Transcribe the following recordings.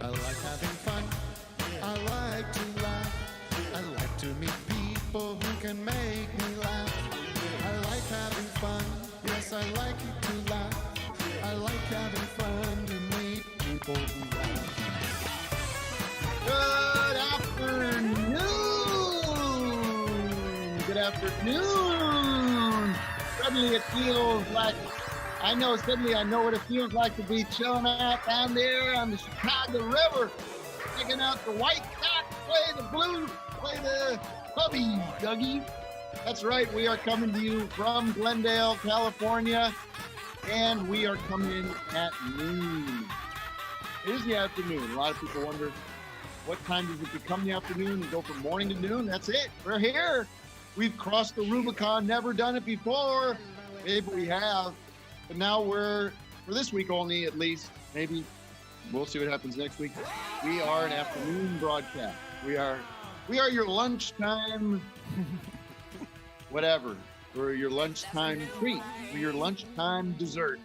I like having fun. I like to laugh. I like to meet people who can make me laugh. I like having fun. Yes, I like to laugh. I like having fun to meet people who laugh. Good afternoon. Suddenly it feels like I know what it feels like to be chilling out down there on the Chicago River, checking out the White Sox play the Cubbies, Dougie. That's right, we are coming to you from Glendale, California, and we are coming in at noon. It is the afternoon. A lot of people wonder, what time does it become the afternoon and go from morning to noon? That's it. We're here. We've crossed the Rubicon, never done it before. Maybe we have. But now for this week only, at least, maybe we'll see what happens next week. We are an afternoon broadcast. We are your lunchtime, whatever. We're your lunchtime treat. We're your lunchtime dessert.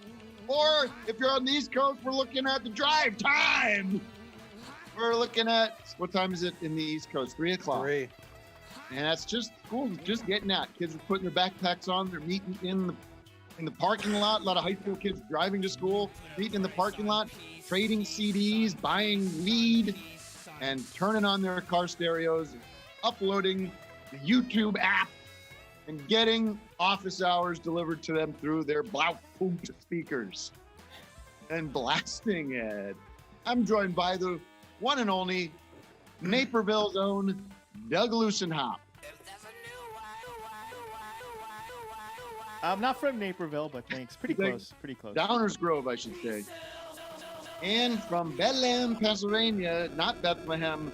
Or if you're on the East Coast, we're looking at the drive time. We're looking at, what time is it in the East Coast? 3 o'clock. 3. And that's just cool, just getting out. Kids are putting their backpacks on. They're meeting in the parking lot. A lot of high school kids driving to school, meeting in the parking lot, trading CDs, buying weed, and turning on their car stereos, uploading the YouTube app, and getting office hours delivered to them through their Bluetooth speakers and blasting it. I'm joined by the one and only Naperville's own Doug Loosenhop. I'm not from Naperville, but thanks. Pretty close. Downers Grove, I should say. And from Bethlehem, Pennsylvania, not Bethlehem,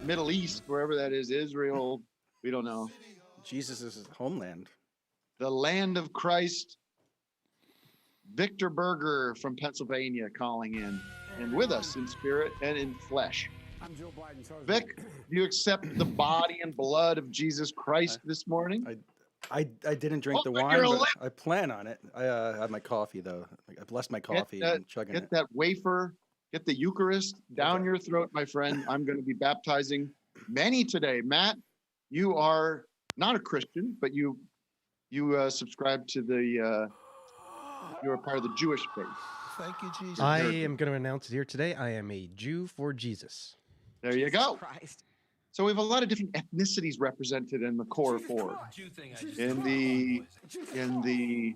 Middle East, wherever that is, Israel, we don't know. Jesus' homeland. The land of Christ. Victor Berger from Pennsylvania calling in and with us in spirit and in flesh. I'm Joe Biden's husband. Vic, do you accept the body and blood of Jesus Christ this morning? I didn't drink the wine, but I plan on it. I had my coffee, though. I blessed my coffee and chugging it. Get that wafer, get the Eucharist down your throat, my friend. I'm going to be baptizing many today. Matt, you are not a Christian, but you subscribe to you're a part of the Jewish faith. Thank you, Jesus. I am going to announce it here today. I am a Jew for Jesus. There you go. So we have a lot of different ethnicities represented in the core four. In the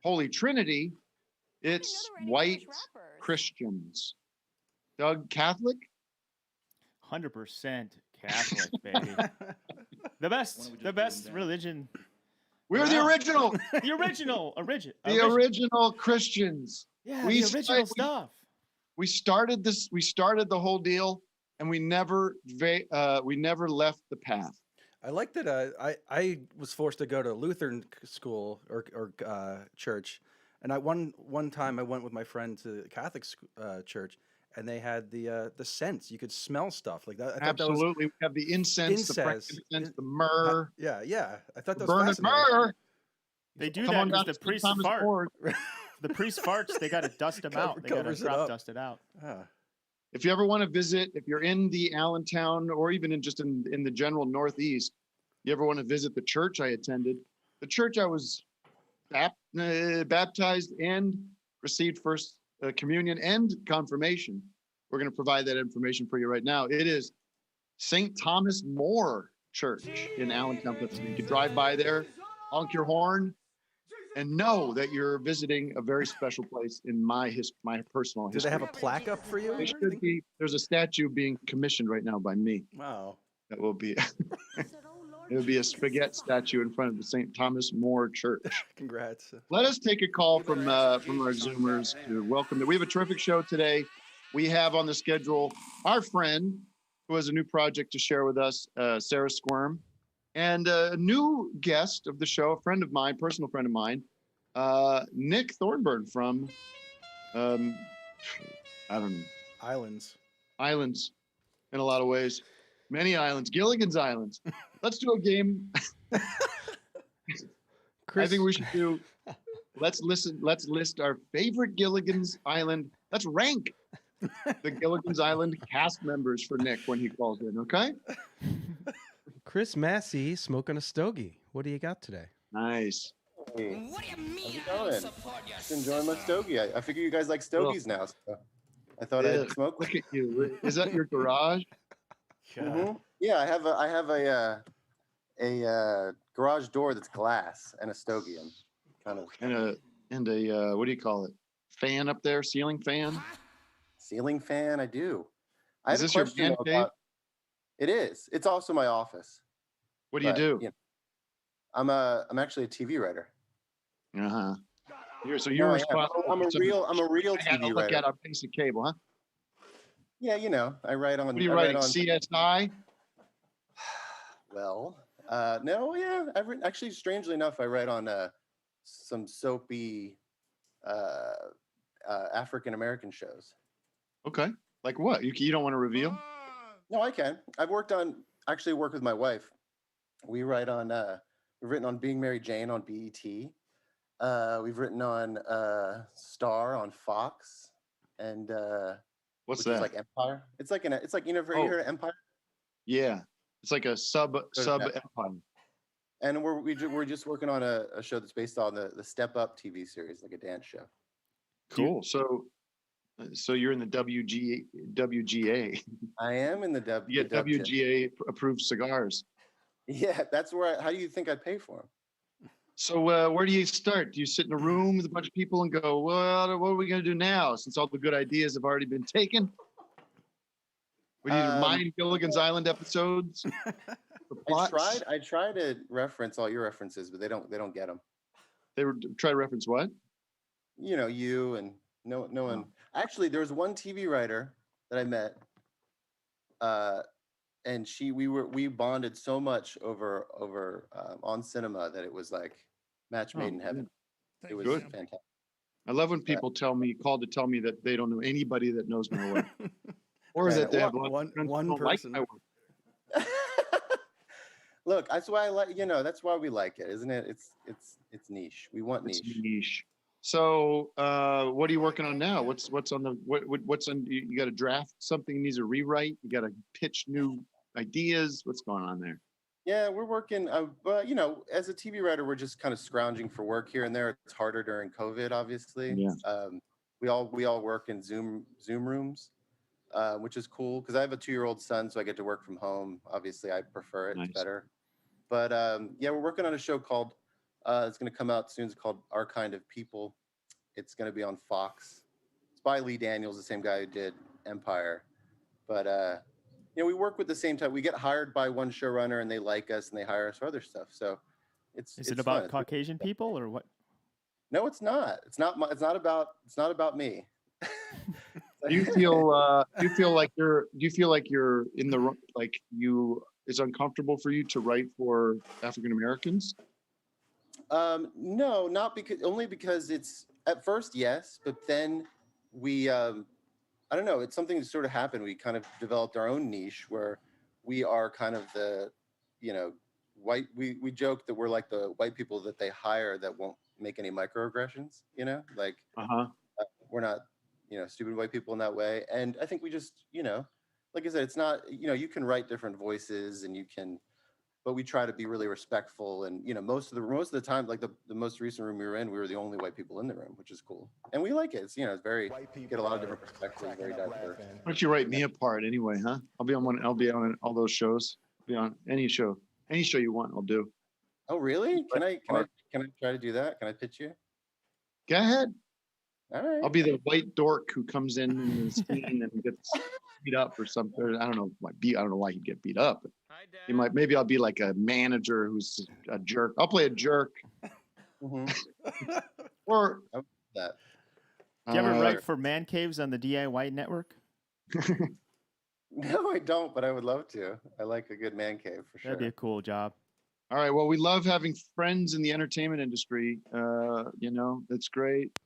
Holy Trinity, it's white Christians. Doug, Catholic? 100% Catholic, baby. The best religion. We're the original. The original Christians. Yeah, the original stuff. We started the whole deal, and we never left the path. I like that. I was forced to go to Lutheran school or church, and one time I went with my friend to Catholic church, and they had the scents. You could smell stuff like that. Absolutely, we have the incense, the frankincense, the myrrh. Yeah. I thought that was burn fascinating. Myrrh. They do that because the priests fart. The priest farts. They got to dust them out. They got to dust it out. If you ever want to visit, if you're in the Allentown or even in the general Northeast, you ever want to visit the church I attended, the church I was baptized and received first communion and confirmation. We're going to provide that information for you right now. It is St. Thomas More Church in Allentown, Pennsylvania. You can drive by there, honk your horn, and know that you're visiting a very special place in my personal history. Do they have a plaque up for you? They should be. There's a statue being commissioned right now by me. Wow. That will be. It will be a spaghetti statue in front of the St. Thomas More Church. Congrats. Let us take a call from our Zoomers to welcome them. We have a terrific show today. We have on the schedule our friend who has a new project to share with us, Sarah Squirm. And a new guest of the show, a friend of mine, personal friend of mine, Nick Thorburn from, I don't know. Islands, in a lot of ways. Many islands, Gilligan's Islands. Let's do a game. I think we should do, let's list our favorite Gilligan's Island. Let's rank the Gilligan's Island cast members for Nick when he calls in, okay? Chris Massey smoking a stogie. What do you got today? Nice. Hey, how's it going? Just enjoying my stogie. I figure you guys like stogies now, so I thought I'd smoke. Look at you. Is that your garage? Mm-hmm. Yeah, I have a garage door that's glass and a stogie. I'm kind of and a what do you call it? Fan up there, ceiling fan. Ceiling fan. I do. I Is have this a your question man though cave? about. It is. It's also my office. What do you do? You know, I'm actually a TV writer. Uh-huh. You're No, responsible. I'm a real I gotta TV look writer. at a piece of cable, huh? Yeah, you know, I write on. What are you I write writing? on, CSI? Well, no, yeah. I've written, actually, strangely enough, I write on some soapy African American shows. Okay. Like what? You don't want to reveal? No, I can. I've worked with my wife. We've written on Being Mary Jane on BET. We've written on Star on Fox, and What's which that? is like Empire. It's like you heard of Empire? Yeah. It's like a sub empire. And we're just working on a show that's based on the Step Up TV series, like a dance show. Cool. So you're in the WGA. I am in the You get WGA approved cigars. Yeah, that's where. How do you think I pay for them? So where do you start? Do you sit in a room with a bunch of people and go, well, what are we going to do now since all the good ideas have already been taken? We need to mine Gilligan's Island episodes. I try to reference all your references, but they don't get them. They were try to reference what? You know, you and no one. Actually, there was one TV writer that I met, and we bonded so much over on cinema that it was like match made in heaven. It was good. Fantastic. I love when people call to tell me that they don't know anybody that knows my work, or that they have one don't person. like my work. Look, that's why I like. You know, that's why we like it, isn't it? It's niche. We want It's niche. niche. So, what are you working on now? What's on the what's on? You got to draft something needs a rewrite. You got to pitch new ideas. What's going on there? Yeah, we're working. But you know, as a TV writer, we're just kind of scrounging for work here and there. It's harder during COVID, obviously. Yeah. We all work in Zoom rooms, which is cool because I have a 2-year-old son, so I get to work from home. Obviously, I prefer it. Nice. It's better. But yeah, we're working on a show called. It's going to come out soon. It's called Our Kind of People. It's going to be on Fox. It's by Lee Daniels, the same guy who did Empire. But you know, we work with the same time. We get hired by one showrunner, and they like us, and they hire us for other stuff. So it's it about fun. Caucasian people or what? No, it's not. It's not about me. Do you feel like you're in the like you? It's uncomfortable for you to write for African Americans? No, only because it's at first, yes, but then we, I don't know, it's something that sort of happened. We kind of developed our own niche where we are kind of the, you know, white, we joke that we're like the white people that they hire that won't make any microaggressions, you know, like we're not, you know, stupid white people in that way. And I think we just, you know, like I said, it's not, you know, you can write different voices and you can, but we try to be really respectful. And, you know, most of the time, like the most recent room we were in, we were the only white people in the room, which is cool. And we like it. It's, you know, it's very, get a lot of different perspectives, very diverse. Why don't you write me a part anyway, huh? I'll be on all those shows. I'll be on any show you want, I'll do. Oh, really? Can I try to do that? Can I pitch you? Go ahead. All right. I'll be the white dork who comes in the scene and gets beat up or something. I don't know why he'd get beat up. Maybe I'll be like a manager who's a jerk. I'll play a jerk. Mm-hmm. Or that. Do you ever write for man caves on the DIY network? No, I don't, but I would love to. I like a good man cave for sure. That'd be a cool job. All right. Well, we love having friends in the entertainment industry. You know, that's great.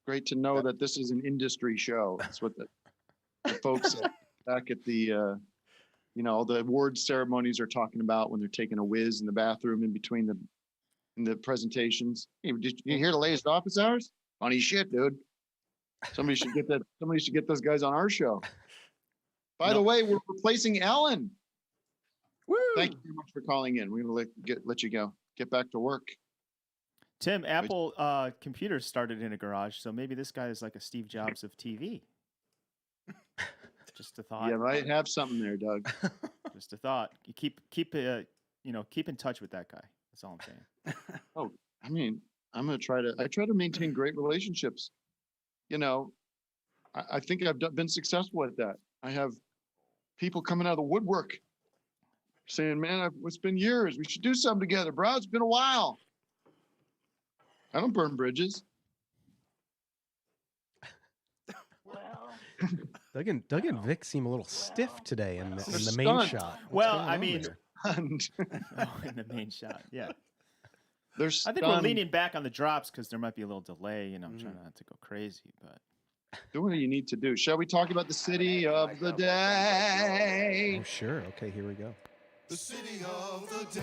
Great to know that this is an industry show. That's what the folks back at the, you know, all the award ceremonies are talking about when they're taking a whiz in the bathroom in between the presentations. Hey, did you hear the latest office hours? Funny shit, dude. Somebody should get that. Somebody should get those guys on our show. By the way, we're replacing Ellen. Woo! Thank you very much for calling in. We're gonna let you go. Get back to work. Tim, Apple computers started in a garage, so maybe this guy is like a Steve Jobs of TV. Just a thought. Yeah, might have something there, Doug. Just a thought. You keep in touch with that guy. That's all I'm saying. Oh, I mean, I'm gonna try to maintain great relationships. I think I've been successful at that. I have people coming out of the woodwork saying, "Man, it's been years. We should do something together, bro. It's been a while." I don't burn bridges. Doug and Vic seem a little stiff today in the main stunned. shot. Well, I mean, And in the main shot, yeah. they're I think we're leaning back on the drops because there might be a little delay. I'm trying not to go crazy, but do what you need to do. Shall we talk about the city of the day? Oh, sure. Okay, here we go. The city of the day.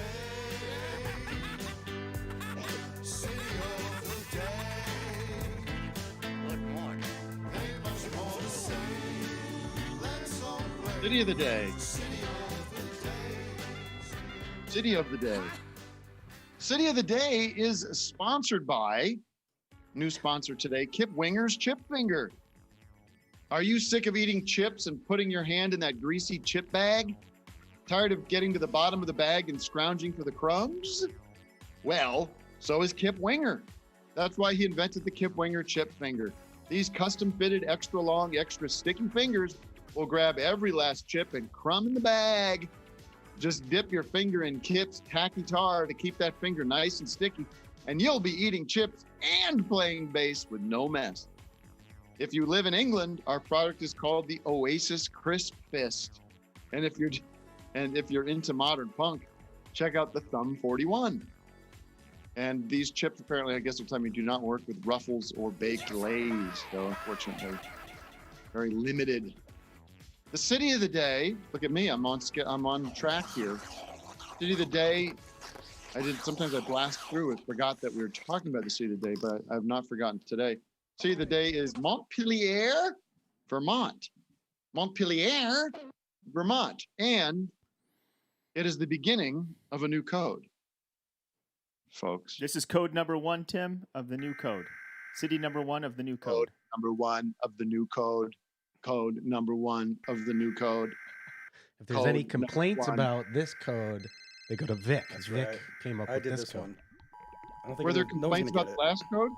City of the day. Good morning. Ain't much more to say. Let's all play. City of the day. City of the day. City of the day is sponsored by, new sponsor today, Kip Winger's Chip Finger. Are you sick of eating chips and putting your hand in that greasy chip bag? Tired of getting to the bottom of the bag and scrounging for the crumbs? Well, so is Kip Winger. That's why he invented the Kip Winger Chip Finger. These custom-fitted, extra long, extra sticky fingers will grab every last chip and crumb in the bag. Just dip your finger in Kip's tacky tar to keep that finger nice and sticky, and you'll be eating chips and playing bass with no mess. If you live in England, our product is called the Oasis Crisp Fist. And if you're into modern punk, check out the Thumb 41. And these chips, apparently, I guess they're telling me, do not work with ruffles or baked lays. So unfortunately, very limited. The city of the day. Look at me. I'm on track here. City of the day. Sometimes I blast through and forgot that we were talking about the city of the day, but I have not forgotten today. City of the day is Montpelier, Vermont. Montpelier, Vermont. And it is the beginning of a new code, folks. this is code number 1, Tim, of the new code. City number 1 of the new code. Number 1 of the new code. Code number 1 of the new code. If there's any complaints about this code, they go to Vic. That's Vic right. came up I with did this this code. one. I don't think Were there no one's complaints gonna about get the last code?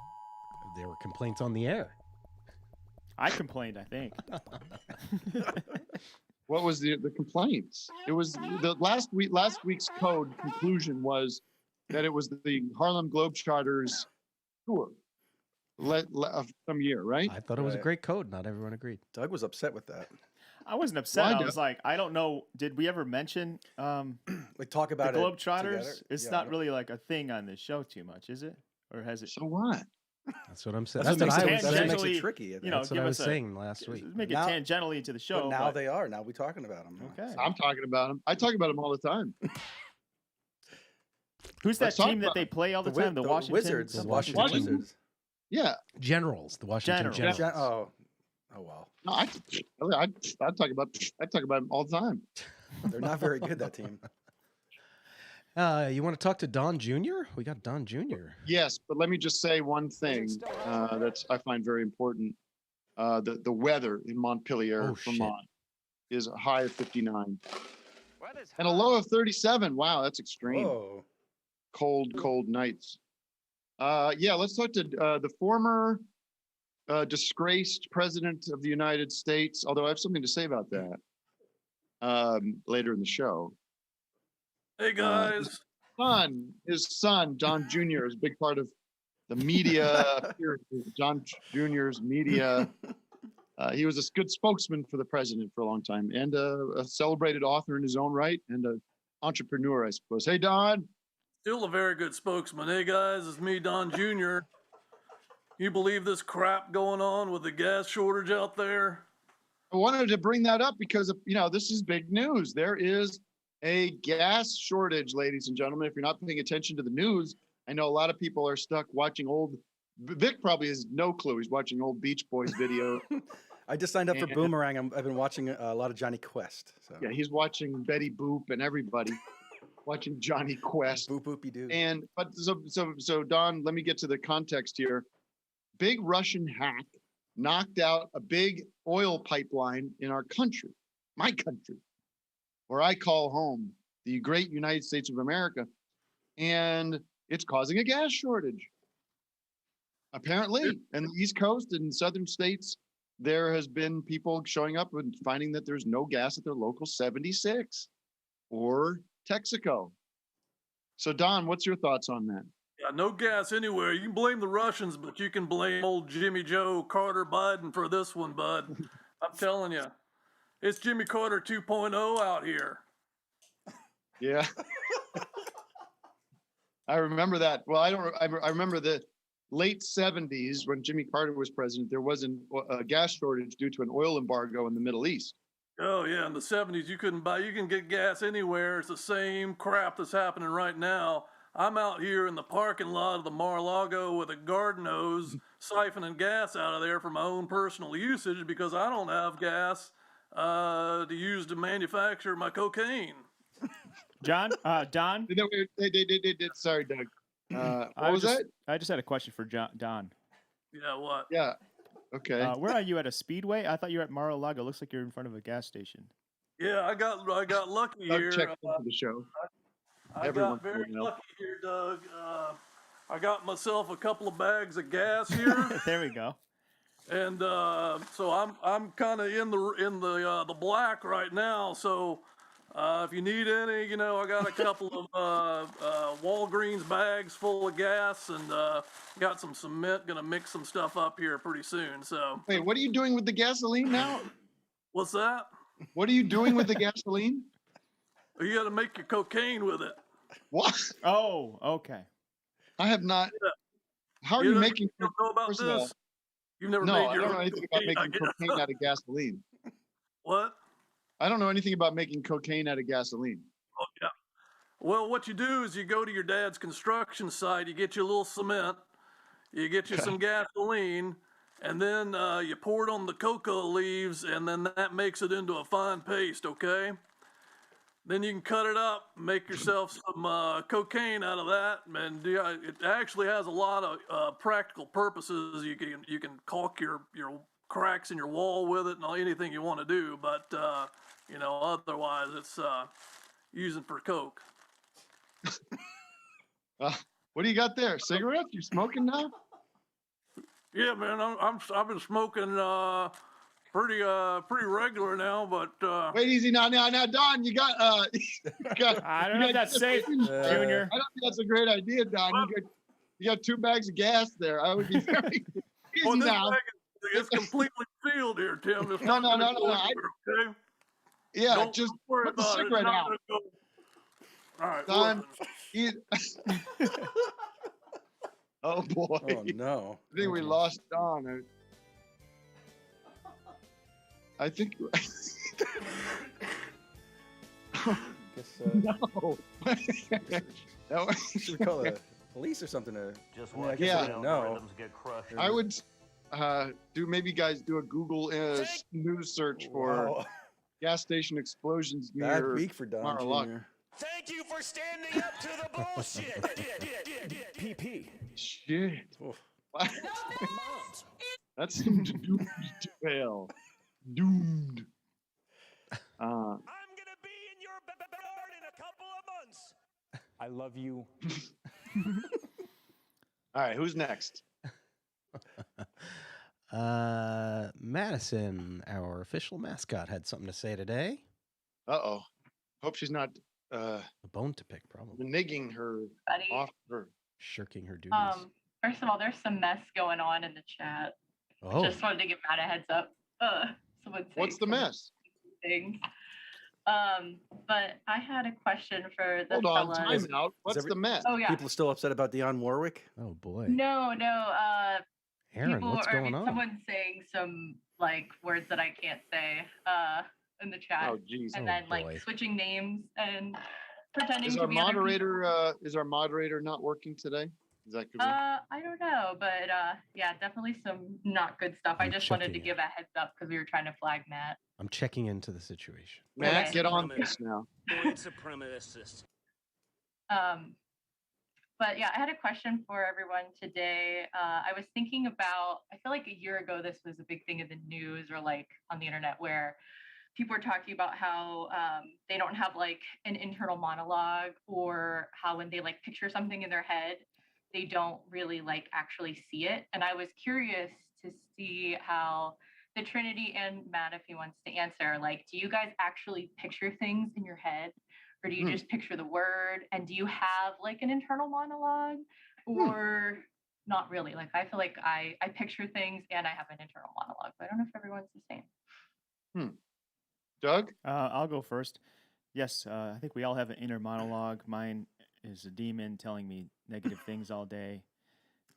There were complaints on the air. I complained, I think. What was the complaints? It was the last week's code conclusion was that it was the Harlem Globetrotters tour of some year, right? I thought it was a great code. Not everyone agreed. Doug was upset with that. I wasn't upset. Well, I I do. was like, I don't know. Did we ever mention Like talk the about it Globetrotters? together? It's Yeah, I not don't- really like a thing on this show too much, is it? Or has it? So what? That's what I'm saying. That's That's what what I makes was it- saying. that's what makes tangentially, it tricky. I think. know, That's what give I was us a- saying last week. Make it Now- tangentially into the show. But now but- they are. Now we're talking about them. Okay. I'm talking about them. I talk about them all the time. Who's that Let's talk team that about they play all the time? The Washington Wizards. The The Washington Washington Wizards. Wizards. Yeah. Generals, the Washington Generals. Generals. Oh wow. No, I talk about them all the time. They're not very good, that team. You want to talk to Don Jr.? We got Don Jr. Yes, but let me just say one thing that I find very important. The weather in Montpelier, Oh, shit. Vermont, is a high of 59 and a low of 37. Wow, that's extreme. Whoa. Cold nights. Yeah, let's talk to the former disgraced president of the United States, although I have something to say about that later in the show. Hey guys. His son, John Jr., is a big part of the media. John Jr.'s media. He was a good spokesman for the president for a long time, and a celebrated author in his own right, and an entrepreneur, I suppose. Hey, Don. Still a very good spokesman. Hey guys, it's me, Don Jr. You believe this crap going on with the gas shortage out there? I wanted to bring that up because, this is big news. There is a gas shortage, ladies and gentlemen. If you're not paying attention to the news, I know a lot of people are stuck watching old Vic probably has no clue. He's watching old Beach Boys video. I just signed up for Boomerang. I've been watching a lot of Johnny Quest. So. Yeah, he's watching Betty Boop and everybody watching Johnny Quest. Boop boopy doo. But so Don, let me get to the context here. Big Russian hack knocked out a big oil pipeline in our country, my country, where I call home, the great United States of America, and it's causing a gas shortage. Apparently, and the East Coast and southern states, there has been people showing up and finding that there's no gas at their local 76 or Texaco. So Don, what's your thoughts on that? Yeah, no gas anywhere. You can blame the Russians, but you can blame old Jimmy Joe Carter Biden for this one, bud. I'm telling you, it's Jimmy Carter 2.0 out here. Yeah. I remember that. Well, I remember the late 70s when Jimmy Carter was president, there wasn't a gas shortage due to an oil embargo in the Middle East. Oh yeah, in the 70s you can get gas anywhere. It's the same crap that's happening right now. I'm out here in the parking lot of the Mar-a-Lago with a garden hose siphoning gas out of there for my own personal usage because I don't have gas to use to manufacture my cocaine. Don? Sorry, Doug. What was that? I just had a question for Don. Yeah, what? Yeah. Okay. Where are you at a speedway? I thought you were at Mar-a-Lago. Looks like you're in front of a gas station. Yeah, I got lucky here. Check into the show. I got very lucky here, Doug. I got myself a couple of bags of gas here. There we go. And so I'm kind of in the black right now. So if you need any, I got a couple of Walgreens bags full of gas and got some cement. Gonna mix some stuff up here pretty soon. So wait, what are you doing with the gasoline now? What's that? What are you doing with the gasoline? You got to make your cocaine with it. What? Oh, okay. I have not. Yeah. How are you making? You don't know about this? All, You've never no, made your I don't know anything about making cocaine out of gasoline. What? I don't know anything about making cocaine out of gasoline. Oh, yeah. Well, what you do is you go to your dad's construction site, you get you a little cement, you get you some gasoline, and then you pour it on the cocoa leaves, and then that makes it into a fine paste, okay? Then you can cut it up, make yourself some cocaine out of that, and it actually has a lot of practical purposes. You can caulk your cracks in your wall with it and anything you want to do, but otherwise it's using for coke. What do you got there? Cigarette? You smoking now? Yeah, man, I've been smoking pretty regular now, but wait easy now, Don, you got I don't know if that's safe, Junior. I don't think that's a great idea, Don. You got 2 bags of gas there. I would be very easy now. It's completely sealed here, Tim. It's no. Okay? Yeah, don't just worry put the about cigarette out. All right, Don. Oh boy! Oh no! I think we lost Don. I think. No. No. Should we call the police or something to? Just no. Get crushed. I would maybe guys do a Google news search for gas station explosions near Bad week for Don Mar-a-Lago. Thank you for standing up to the bullshit. PP. Shit. That's some doomed to fail. Doomed. I'm gonna be in your backyard in a couple of months. I love you. All right, who's next? Madison, our official mascot, had something to say today. Uh-oh. Hope she's not A bone to pick, probably. reneging her off her. Shirking her duties. First of all, there's some mess going on in the chat. Oh. Just wanted to give Matt a heads up. What's the mess? Things. But I had a question for the Hold on, fellas. time out. What's the mess? Oh yeah. People are still upset about Dionne Warwick? Oh boy. No. Aaron, People, what's going on? Someone's saying some words that I can't say in the chat. Oh geez. And then switching names and pretending Is to our be other people. moderator not working today? Is that good? I don't know, but yeah, definitely some not good stuff. I just wanted to give a heads up because we were trying to flag Matt. I'm checking into the situation. Matt, Okay. get on this now. White supremacist. But yeah, I had a question for everyone today. I was thinking about, I feel like a year ago, this was a big thing in the news or like on the internet where people were talking about how they don't have like an internal monologue, or how when they like picture something in their head, they don't really like actually see it. And I was curious to see how the Trinity, and Matt, if he wants to answer, like, do you guys actually picture things in your head? Or do you just picture the word? And do you have like an internal monologue, or not really? Like, I feel like I picture things and I have an internal monologue, but I don't know if everyone's the same. Doug? I'll go first. Yes, I think we all have an inner monologue. Mine is a demon telling me negative things all day.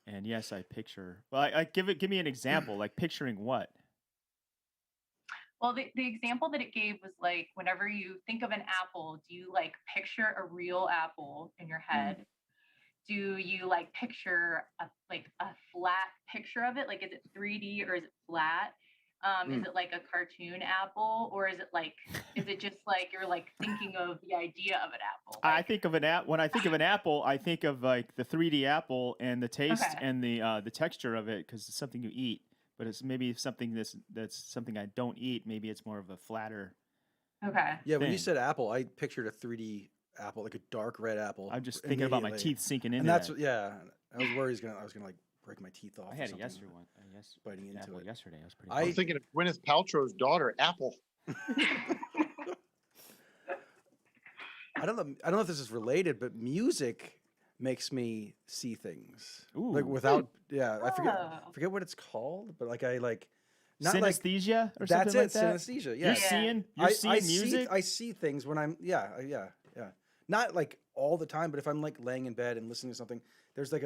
And yes, I picture. Well, I give me an example, like picturing what? Well, the example that it gave was like, whenever you think of an apple, do you like picture a real apple in your head? Do you like picture a flat picture of it? Like, is it 3D or is it flat? Is it like a cartoon apple, or is it just like you're like thinking of the idea of an apple? Like, I think of an app. When I think of an apple, I think of like the 3D apple and the taste and the texture of it, because it's something you eat. But it's maybe something that's something I don't eat. Maybe it's more of a flatter. Okay. Yeah, when you said apple, I pictured a 3D apple, like a dark red apple. I'm just thinking about my teeth sinking in. And that's yeah. I was worried I was gonna like break my teeth off. I had a yesterday one. Biting into it yesterday. I was pretty. I was thinking of Gwyneth Paltrow's daughter, Apple. I don't know if this is related, but music makes me see things. Ooh. Like without I forget what it's called, but like I like not synesthesia like, or that's something it, like that. Synesthesia. Yeah. You're seeing music. I see things when I'm yeah. Not like all the time, but if I'm like laying in bed and listening to something, there's like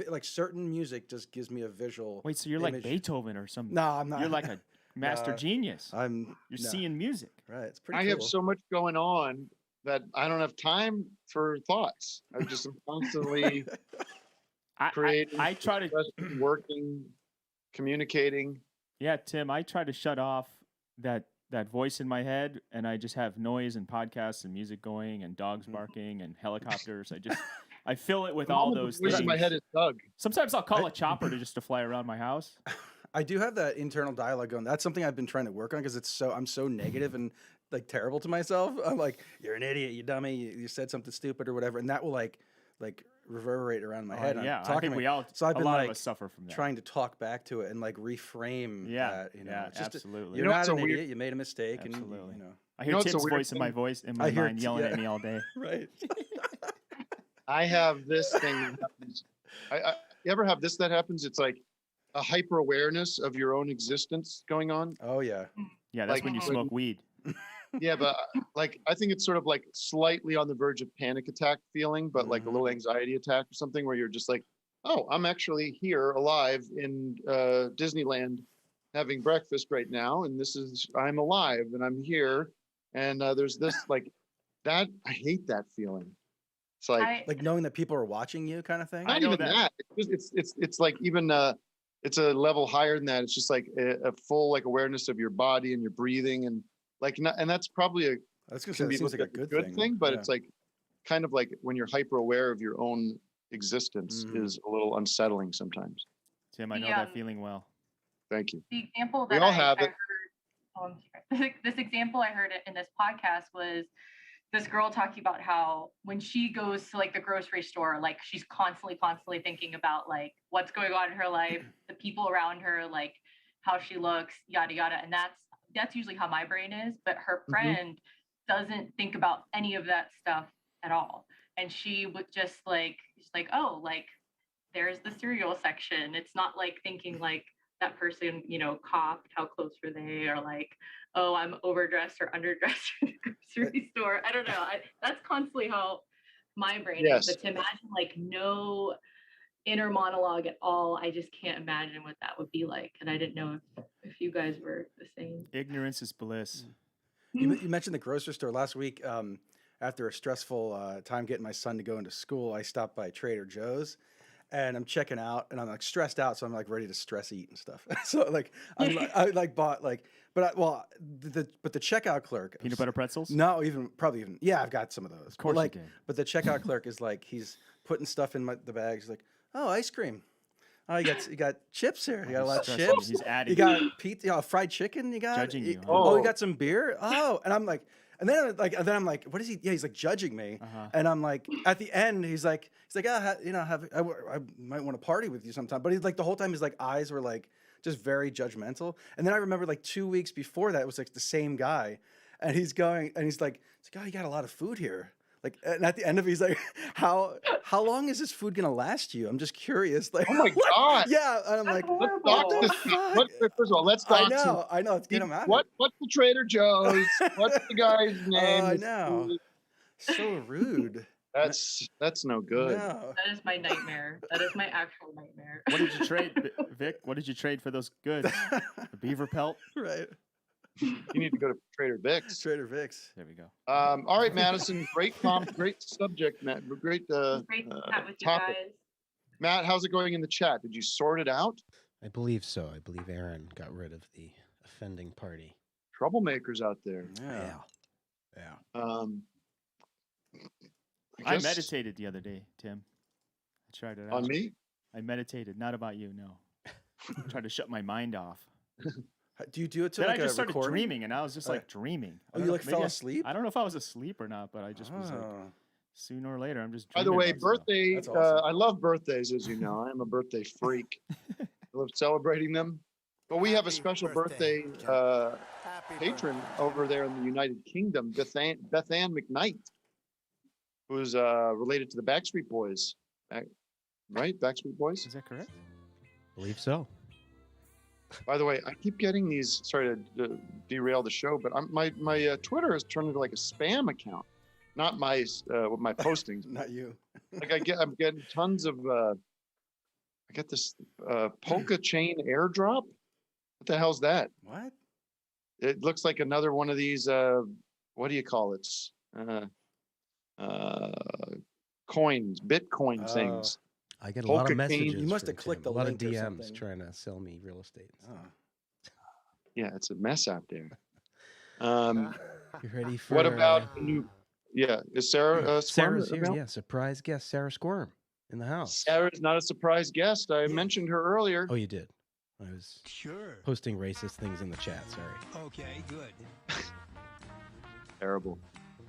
like certain music just gives me a visual. Wait, so you're image. like Beethoven or something? No, I'm not. You're like a master genius. You're seeing music. Right. It's pretty. I cool. have so much going on that I don't have time for thoughts. I just am constantly creating. I try to working, communicating. Yeah, Tim, I try to shut off that voice in my head, and I just have noise and podcasts and music going and dogs barking and helicopters. I fill it with all those things. The voice in my head is Doug. Sometimes I'll call a chopper to fly around my house. I do have that internal dialogue going. That's something I've been trying to work on, because I'm so negative and like terrible to myself. I'm like, you're an idiot, you dummy, you said something stupid or whatever, and that will like reverberate around my head. Yeah, I think we all. So I've been a lot like of us suffer from that. trying to talk back to it and like reframe. That, it's just absolutely. You're not an idiot. You made a mistake, absolutely. And you know. I hear Tim's voice in my mind yelling at me all day. Right. I have this thing that happens. You ever have this that happens? It's like a hyper awareness of your own existence going on. Oh yeah. Yeah, that's when you smoke weed. Yeah, but like I think it's sort of like slightly on the verge of panic attack feeling, but like a little anxiety attack or something, where you're just like, oh, I'm actually here alive in Disneyland having breakfast right now, and I'm alive and I'm here, and there's this like that. I hate that feeling. It's like knowing that people are watching you, kind of thing. Not even that. It's like even it's a level higher than that. It's just like a full like awareness of your body and your breathing, and like and that's probably seems like a good thing, but it's like kind of like when you're hyper aware of your own existence is a little unsettling sometimes. Tim, I know that feeling well. Thank you. The example that we all have it. I'm sorry. This example I heard in this podcast was this girl talking about how when she goes to like the grocery store, like she's constantly thinking about like what's going on in her life, the people around her, like how she looks, yada yada, and that's usually how my brain is. But her friend doesn't think about any of that stuff at all, and she would just she's like, oh, like there's the cereal section. It's not like thinking like that person, coughed, how close were they, or like, oh, I'm overdressed or underdressed in the grocery store. I don't know. That's constantly how my brain is. But to imagine like no inner monologue at all, I just can't imagine what that would be like. And I didn't know if you guys were the same. Ignorance is bliss. You mentioned the grocery store last week. After a stressful time getting my son to go into school, I stopped by Trader Joe's. and I'm checking out, and I'm like stressed out, so I'm like ready to stress eat and stuff. So like I like bought like, but the checkout clerk, Peanut butter pretzels? No, probably even yeah, I've got some of those. Of course, like, you did. but the checkout clerk is like he's putting stuff in the bag. He's like, oh, ice cream. Oh, you got chips here. You got a lot of stressing chips. you. He's adding You got pizza, fried chicken. You got Judging you, huh? Oh, you got some beer. Oh, and I'm like, I'm like, what is he? Yeah, he's like judging me, and I'm like, at the end, he's like, I might want to party with you sometime. But he's like, the whole time his like eyes were like just very judgmental. And then I remember like 2 weeks before that, it was like the same guy, and he's like, oh, you got a lot of food here. Like, and at the end of it, he's like, how long is this food gonna last you? I'm just curious. Like, Oh my God. Yeah, and I'm like, Let's dox this. First of all, let's dox him. I know. Let's get him out. What's the Trader Joe's? What's the guy's name? I know. So rude. That's no good. No. That is my nightmare. That is my actual nightmare. What did you trade, Vic? What did you trade for those goods? The beaver pelt? Right. You need to go to Trader Vic's. Trader Vic's. There we go. All right, Madison. Great subject, Matt. Great Great to chat with you topic. guys. Matt, how's it going in the chat? Did you sort it out? I believe so. I believe Aaron got rid of the offending party. Troublemakers out there. Yeah. I guess- meditated the other day, Tim. I tried it out. On me? I meditated, not about you, no. I tried to shut my mind off. Do you do it to Then like I just a started recording? dreaming, and I was just like dreaming. Oh, you like fell asleep? I don't know if I was asleep or not, but I just was like, sooner or later, I'm just. By the way, dreaming about stuff. birthday. That's awesome. I love birthdays, as you know. I am a birthday freak. I love celebrating them. But we have a special birthday patron over there in the United Kingdom, Beth Ann McKnight, who's related to the Backstreet Boys. Right? Backstreet Boys? Is that correct? Believe so. By the way, I keep getting these. Sorry to derail the show, but my Twitter has turned into like a spam account. Not my postings. Not you. Like I'm getting tons of. I got this polka chain airdrop. What the hell's that? What? It looks like another one of these. What do you call it? Coins, Bitcoin things. I get a lot Polka of messages. cane. You must from have clicked Tim. the a lot link of or DMs something. trying to sell me real estate. Oh. Yeah, it's a mess out there. You ready for? What about the new? Yeah, is Sarah? Squirm Sarah's here. about? Yeah, surprise guest Sarah Squirm in the house. Sarah's not a surprise guest. I mentioned her earlier. Oh, you did. I was posting racist things in the chat. Sorry. Okay, good. Terrible.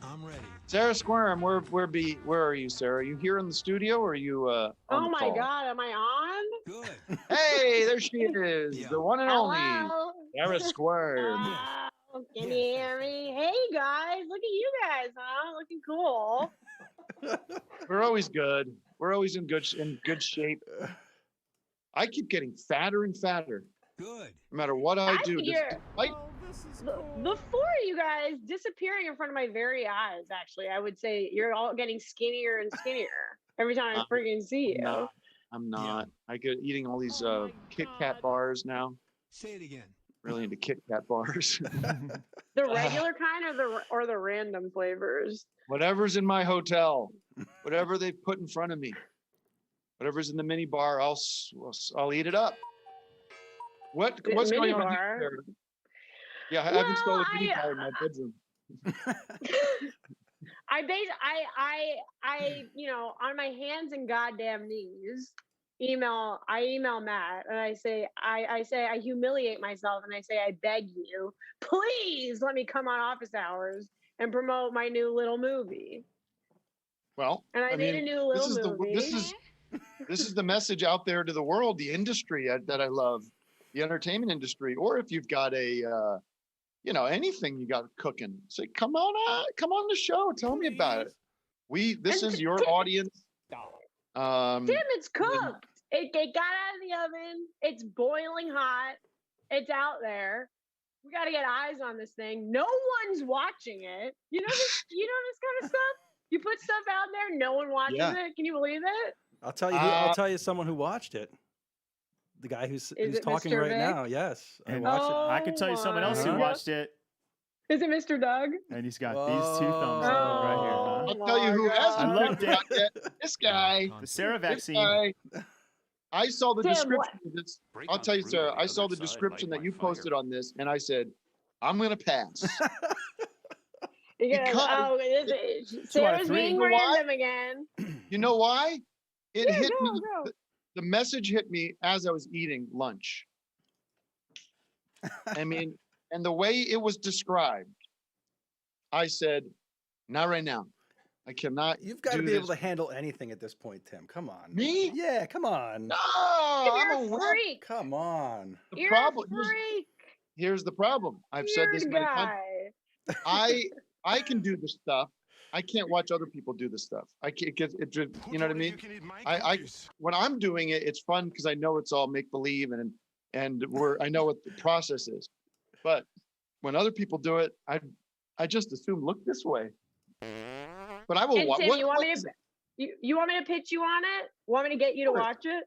I'm ready. Sarah Squirm, where are you, Sarah? Are you here in the studio or are you on Oh the my call? God, am I on? Good. Hey, there she is, Yeah. the one and only Hello? Sarah Squirm. Oh, can you hear me? Hey guys, look at you guys, huh? Looking cool. We're always good. We're always in good shape. I keep getting fatter and fatter. Good. No matter what I do. figure- Despite- The four of you guys disappearing in front of my very eyes, actually, I would say you're all getting skinnier and skinnier every time I freaking see you. I'm not. I get eating all these Kit Kat bars now. Say it again. Really into Kit Kat bars. The regular kind or the random flavors? Whatever's in my hotel, whatever they put in front of me, whatever's in the mini bar, I'll eat it up. What's going on here? Yeah, I've installed a mini bar in my bedroom. I on my hands and goddamn knees I email Matt and I say I humiliate myself and I say I beg you, please let me come on office hours and promote my new little movie. Well, and I made a new little movie. This is the message out there to the world, the industry that I love, the entertainment industry. Or if you've got a anything you got cooking, say come on the show, tell me about it. This is your audience. Tim, it's cooked. It got out of the oven. It's boiling hot. It's out there. We got to get eyes on this thing. No one's watching it. You know this kind of stuff. You put stuff out there, no one watches it. Can you believe it? I'll tell you someone who watched it. The guy who's talking Mr. right Vic? now. Yes, I And watched it. I can tell you someone else who Uh-huh. watched it, Is it Mr. Doug? and he's got these two thumbs up right here. Huh? I'll tell you who hasn't I loved figured it. out yet. This guy. The Sarah This vaccine. guy. I saw the Tim, description of this. I'll tell you, Sarah, I saw the description that you posted on this, and I said, I'm going to pass. Because, Sarah's being random again. You know why? It Yeah, hit go, me. go. The message hit me as I was eating lunch. I mean, and the way it was described, I said, not right now. I cannot. You've got to be able to handle anything at this point, Tim. Come on. Me? Yeah, come on. No, You're I'm a freak. Come on. The You're problem. a freak. Here's the problem. I've said this Weird many times. guy. I can do the stuff. I can't watch other people do the stuff. I can't get it. You know what I mean? I when I'm doing it, it's fun because I know it's all make believe and I know what the process is. But when other people do it, I just assume look this way. But I will And watch. Tim, you want me to pitch you on it? Want me to get you to watch it?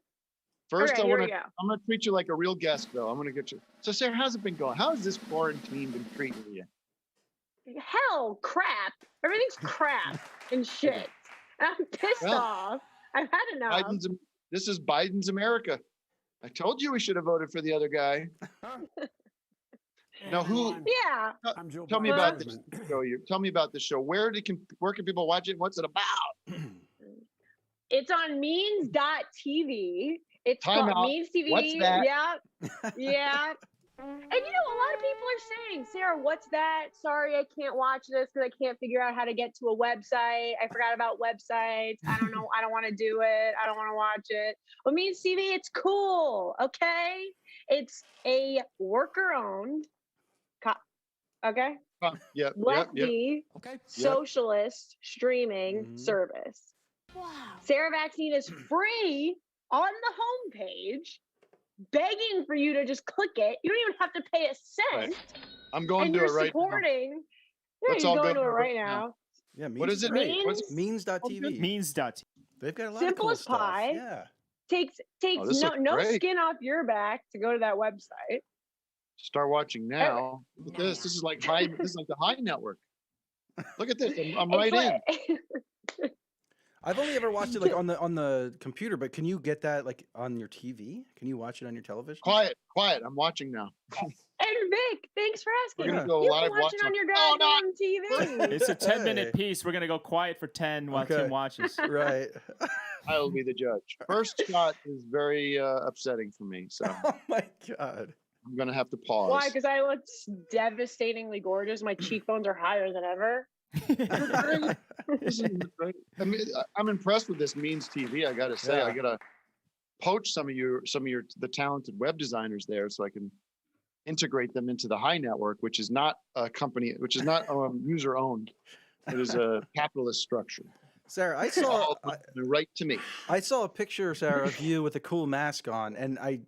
First, Okay, I'm here gonna we go. treat you like a real guest, though. I'm gonna get you. So, Sarah, how's it been going? How has this quarantine been treating you? Hell, crap. Everything's crap and shit. And I'm pissed off. I've had enough. This is Biden's America. I told you we should have voted for the other guy. Now, Yeah. Tell me about this show. Tell me about the show. Where can people watch it? What's it about? It's on means.tv. It's Time called out. Means TV. What's that? Yeah. Yeah. And a lot of people are saying, Sarah, what's that? Sorry, I can't watch this because I can't figure out how to get to a website. I forgot about websites. I don't know. I don't want to do it. I don't want to watch it. Well, Means TV, it's cool. Okay. It's a worker-owned, okay? Lefty socialist streaming service. Wow. Sarah Vaccine is free on the homepage, begging for you to just click it. You don't even have to pay a cent. Right. I'm going to do it right now. Let's all go to it right now. Yeah, what is it? Means.tv. Means.tv. They've got a lot Simple of cool as stuff. pie. Yeah. Takes no skin off your back to go to that website. Start watching now. Look at this. This is like the High Network. Look at this. I'm right in. I've only ever watched it like on the computer, but can you get that like on your TV? Can you watch it on your television? Quiet. I'm watching now. And Vic, thanks for asking. We're gonna go you live can watch it on your goddamn TV. It's a 10-minute piece. We're going to go quiet for 10 while Tim watches. Right. I'll be the judge. First shot is very upsetting for me. So. Oh my God. I'm going to have to pause. Why? Because I look devastatingly gorgeous. My cheekbones are higher than ever. I mean, I'm impressed with this Means TV. I got to say, I got to poach some of the talented web designers there so I can integrate them into the High Network, which is not a company, which is not user owned. It is a capitalist structure. Sarah, I saw right to me. I saw a picture, Sarah, of you with a cool mask on, and I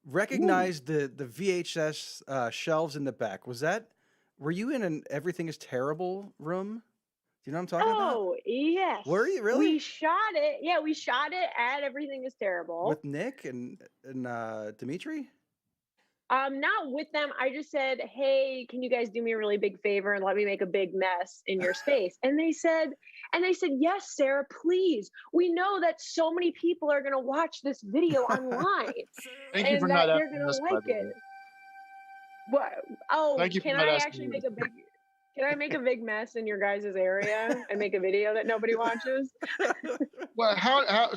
recognized the VHS shelves in the back. Were you in an Everything is Terrible room? Do you know what I'm talking about? Oh, yes. Were you really? We shot it. Yeah, we shot it at Everything is Terrible. With Nick and Dimitri? Not with them. I just said, hey, can you guys do me a really big favor and let me make a big mess in your space? And they said, yes, Sarah, please. We know that so many people are going to watch this video online. Thank you for not they're asking going us, to by like the it. way. What? Oh, Thank you for can not I asking actually me. make a big... Can I make a big mess in your guys' area and make a video that nobody watches? Well,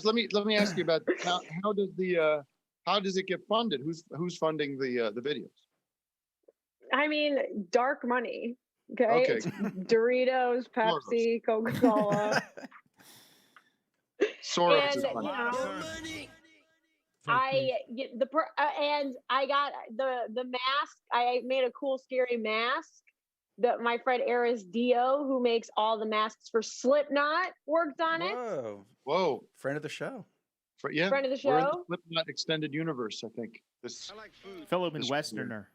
let me ask you about how does it get funded? Who's funding the videos? I mean, dark money. Okay. It's Doritos, Pepsi, Coca-Cola. Soros and, is money. And I got the mask. I made a cool scary mask that my friend Eris Dio, who makes all the masks for Slipknot, worked on it. Whoa. Friend of the show. Friend of the show. We're in the Slipknot extended universe, I think. Philip and Westerner.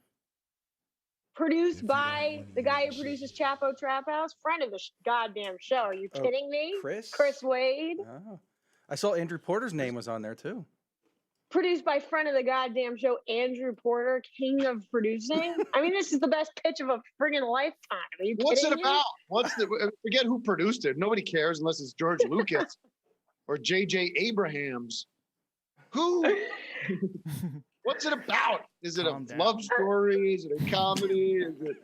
Produced by the guy who produces Chapo Trap House, friend of the goddamn show. Are you kidding me? Chris Wade. Oh. I saw Andrew Porter's name was on there too. Produced by friend of the goddamn show, Andrew Porter, king of producing. I mean, this is the best pitch of a friggin' lifetime. Are you What's kidding it about? me? Forget who produced it. Nobody cares unless it's George Lucas or J.J. Abrahams. Who? What's it about? Is it Calm a down. love story? Is it a comedy? Is it?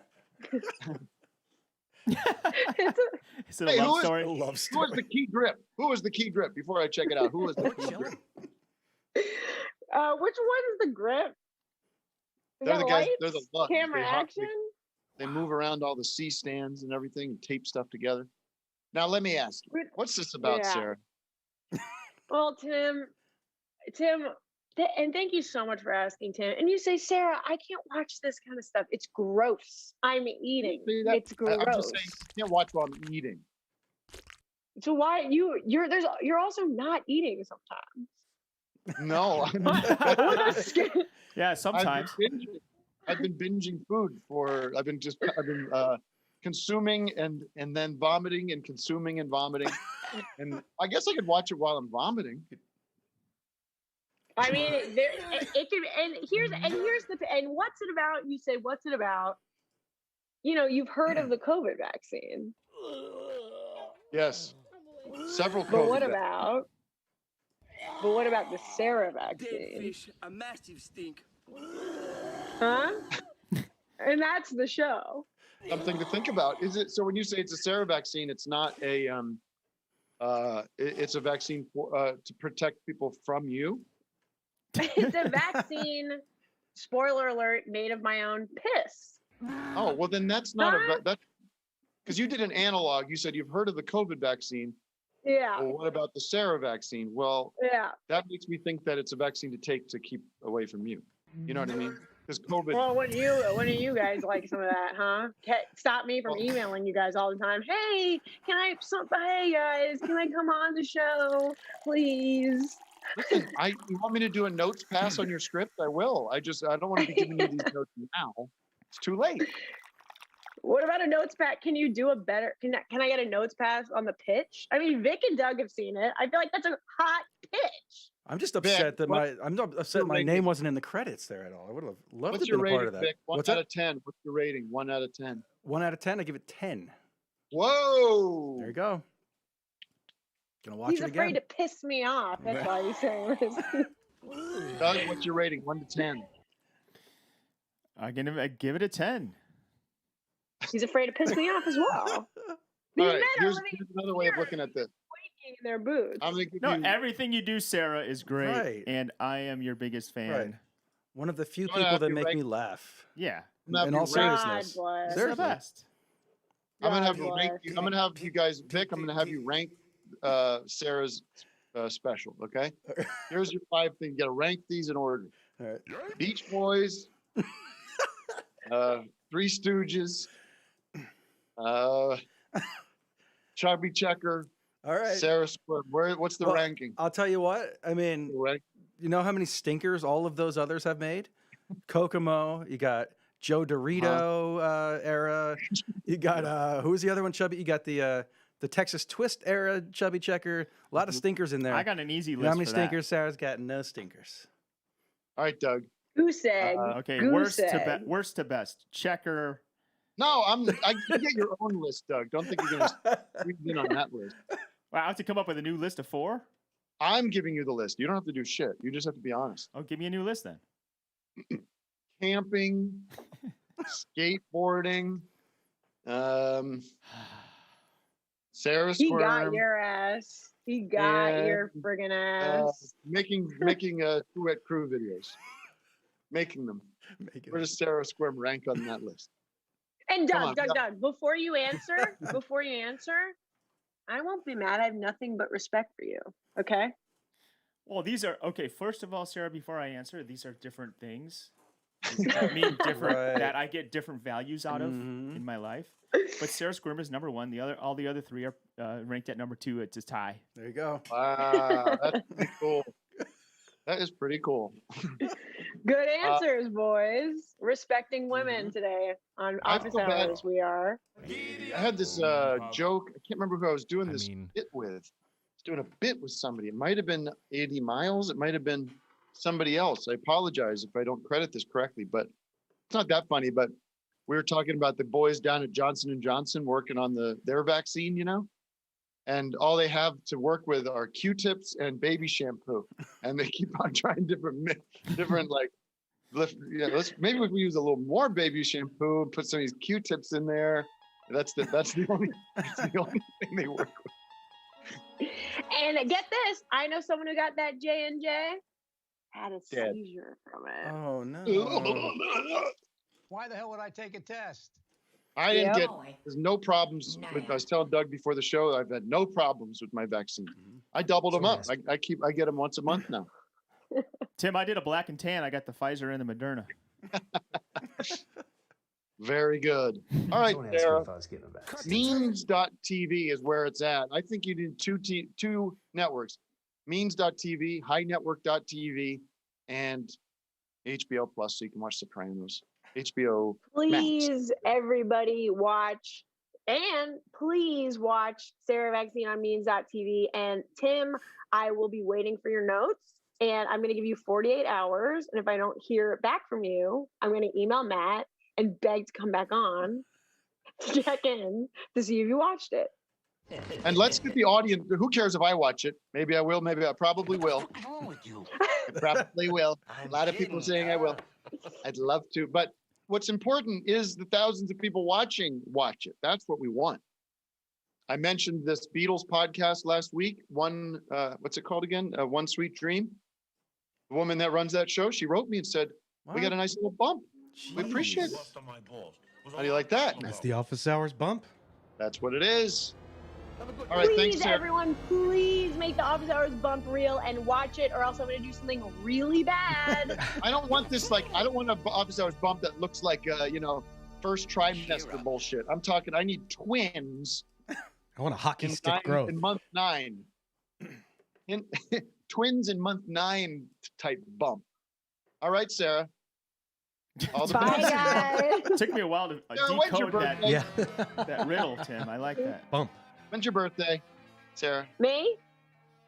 Is it a Hey, love who is- story? A love Who was story. the key grip? Who was the key grip? Before I check it out, who was the We're key grip? chilling. Which one's the grip? We They're got the guys. lights, They're the lugs. camera They action. They move around all the C stands and everything and tape stuff together. Now let me ask you, what's this about, Yeah. Sarah? Well, Tim, and thank you so much for asking, Tim. And you say, Sarah, I can't watch this kind of stuff. It's gross. I'm eating. See, that- It's gross. I'm just saying, you can't watch while I'm eating. So why you're also not eating sometimes. No, Yeah, sometimes. I've been binging food I've been consuming and then vomiting and consuming and vomiting. And I guess I could watch it while I'm vomiting. I mean, it can, and here's what's it about? You say, what's it about? You know, you've heard of the COVID vaccine. Yes, several. But COVID what vaccines. about? But what about the Sarah vaccine? a massive stink. Huh? And that's the show. Something to think about. Is it so? When you say it's a Sarah vaccine, it's not a it's a vaccine for to protect people from you. It's a vaccine. Spoiler alert! Made of my own piss. Oh well, then that's not that because you did an analog. You said you've heard of the COVID vaccine. Yeah. Well, what about the Sarah vaccine? Well, Yeah. that makes me think that it's a vaccine to take to keep away from you. You know what I mean? Because COVID. Well, wouldn't you guys like some of that, huh? Stop me from emailing you guys all the time. Hey, hey guys, can I come on the show, please? Listen, you want me to do a notes pass on your script? I will. I don't want to be giving you these notes now. It's too late. What about a notes pass? Can you do a better? Can I get a notes pass on the pitch? I mean, Vic and Doug have seen it. I feel like that's a hot pitch. I'm just upset that my name wasn't in the credits there at all. I would have loved What's to your be a part rating, of that. Vic? What's Out that? of 10. What's your rating? 1 out of 10. 1 out of 10. I give it 10. Whoa! There you go. Gonna watch He's it afraid again. to piss me off. That's why he's saying this. Doug, what's your rating? 1 to 10. I'm gonna give it a 10. He's afraid to piss me off as well. All These right, men are here's living another way of looking at this. in their boots. I'm gonna give No, you. everything you do, Sarah, is great, Right. and I am your biggest fan. Right. One of the few I'm gonna people have that you make rank- me laugh. Yeah, I'm gonna In have all you rank- seriousness. God bless. they're the Seriously. best. I'm gonna have God you rank. bless. I'm gonna have you guys, Vic. I'm gonna have you rank Sarah's special. Okay. Here's your 5 things. You gotta rank these in order. All right. Beach Boys, Three Stooges, Chubby Checker, All right. Sarah Squirm. What's the Well, ranking? I'll tell you what. I mean, you know how many stinkers all of those others have made? Kokomo. You got Joe Dorito era. You got who's the other one? Chubby. You got the Texas Twist era Chubby Checker. A lot of stinkers in there. I got an easy You list know how many for stinkers Sarah's got? No stinkers. All right, Doug. Goose egg. that. Okay, Goose egg. worst to best. Checker. No, you get your own list, Doug. Don't think you're gonna squeeze in on that list. Well, I have to come up with a new list of 4. I'm giving you the list. You don't have to do shit. You just have to be honest. Oh, give me a new list then. Camping, skateboarding, Sarah He Squirm. got your ass. He got your friggin' ass. Making Two-Wet Crew videos. Making them. Where does Sarah Squirm rank on that list? And Come on, Doug, before you answer, I won't be mad. I have nothing but respect for you. Okay. Well, these are okay. First of all, Sarah, before I answer, these are different things that mean different. Right. That I get different values out of in my life. But Sarah Squirm is number 1. All the other 3 are ranked at number 2. It's a tie. There you go. Wow, that's pretty cool. That is pretty cool. Good answers, boys. Respecting women today on office feel bad. hours. We are. I had this joke. I can't remember who I was doing this bit with. I was doing a bit with somebody. It might have been 80 Miles. It might have been somebody else. I apologize if I don't credit this correctly, but it's not that funny. But we were talking about the boys down at Johnson & Johnson working on their vaccine, you know? and all they have to work with are Q-tips and baby shampoo, and they keep on trying different like. Maybe if we use a little more baby shampoo and put some of these Q-tips in there. That's the only thing they work with. And get this, I know someone who got that J&J had a Dead. seizure from it. Oh no. Why the hell would I take a test? I didn't Yep. get. There's no problems with. I was telling Doug before the show. I've had no problems with my vaccine. I doubled them up. I get them once a month now. Tim, I did a black and tan. I got the Pfizer and the Moderna. Very good. All right, Sarah. Means.tv is where it's at. I think you need two networks. Means.tv, HighNetwork.tv, and HBO Plus, so you can watch Sopranos. HBO Please, everybody, watch. And please watch Sarah Vaccine on Means.tv. And Tim, I will be waiting for your notes. And I'm going to give you 48 hours. And if I don't hear back from you, I'm going to email Matt and beg to come back on to check in to see if you watched it. And let's get the audience. Who cares if I watch it? Maybe I will. Maybe I probably will. What's wrong with you? I probably will. I'm A lot of people kidding, saying I will. Sarah. I'd love to. But what's important is the thousands of people watching watch it. That's what we want. I mentioned this Beatles podcast last week. What's it called again? One Sweet Dream. The woman that runs that show, she wrote me and said, we got a nice little bump. We appreciate it. How do you like that? That's the office hours bump. That's what it is. All right, thanks, Please, Sarah. everyone, please make the office hours bump real and watch it, or else I'm going to do something really bad. I don't want this I don't want an office hours bump that looks like first trimester bullshit. I'm talking. I need twins. I want a hockey stick growth. In month 9. Twins in month 9 type bump. All right, Sarah. All the Bye, best. guys. It took me a while to Sarah, when's your decode that, birthday? Yeah. that riddle, Tim. I like that. Bump. When's your birthday, Sarah? Me?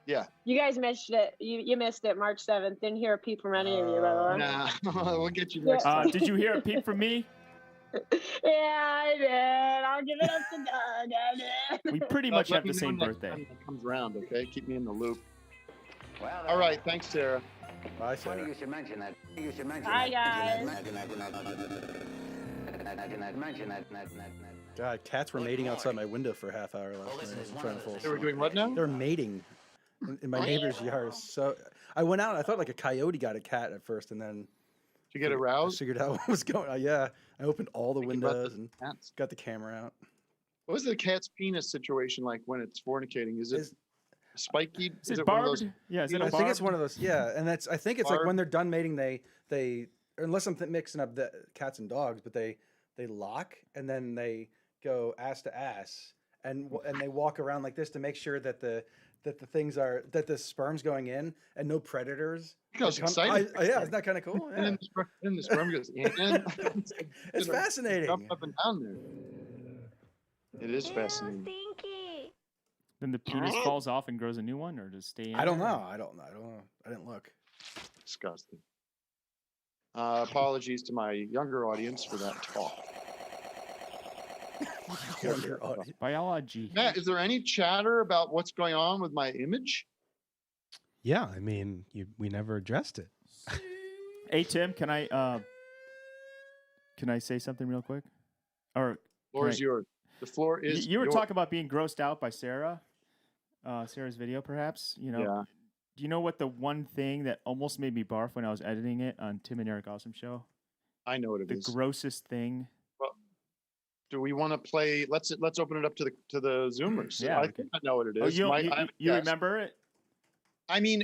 Yeah. You guys missed it. You missed it, March 7th. Didn't hear a peep from any of you, by the way. Nah, we'll get you next time. Did you hear a peep from me? Yeah, I did. I'll give it up to Doug. I did. We pretty much Let have me the know same next birthday. time it comes around, okay? Keep me in the loop. Well, All right, thanks, Sarah. Bye, funny Sarah. you should mention that. You should mention Bye, that. guys. Mention that. God, cats were mating outside my window for a half hour last listen, night. it's I'm one trying of to fall those- They were asleep. doing what now? They're mating in my neighbor's yard. So I went out. I thought like a coyote got a cat at first, and then Did you get I aroused? figured out what was going on. Yeah, I opened all the Think about windows the and cats. got the camera out. What was the cat's penis situation like when it's fornicating? Is it Is- spiky? Is it one of barbed? those? Yeah, is it a I think it's barbed? one of those. Yeah, and that's. I think it's like when Barb? they're done mating, they unless I'm mixing up the cats and dogs, but they lock and then they go ass to ass and they walk around like this to make sure that the sperm's going in and no predators. Sounds exciting. Yeah, isn't that kind of cool? And Yeah. then the sperm goes in. It's fascinating. Jump up and down there. It is fascinating. Then the penis falls off and grows a new one, or does it stay in? I don't there? know. I don't know. I didn't look. Disgusting. Apologies to my younger audience for that talk. Younger audience. Biology. Matt, is there any chatter about what's going on with my image? Yeah, I mean, we never addressed it. Hey Tim, can I say something real quick? Or Floor is Right. yours. The floor is you were yours. talking about being grossed out by Sarah, Sarah's video, perhaps. You know, Yeah. do you know what the one thing that almost made me barf when I was editing it on Tim and Eric Awesome Show? I know what it The is. grossest thing. Do we want to play? Let's open it up to the Zoomers. Yeah, I we think I know what it is. Oh, you I have a you guess. remember it? I mean,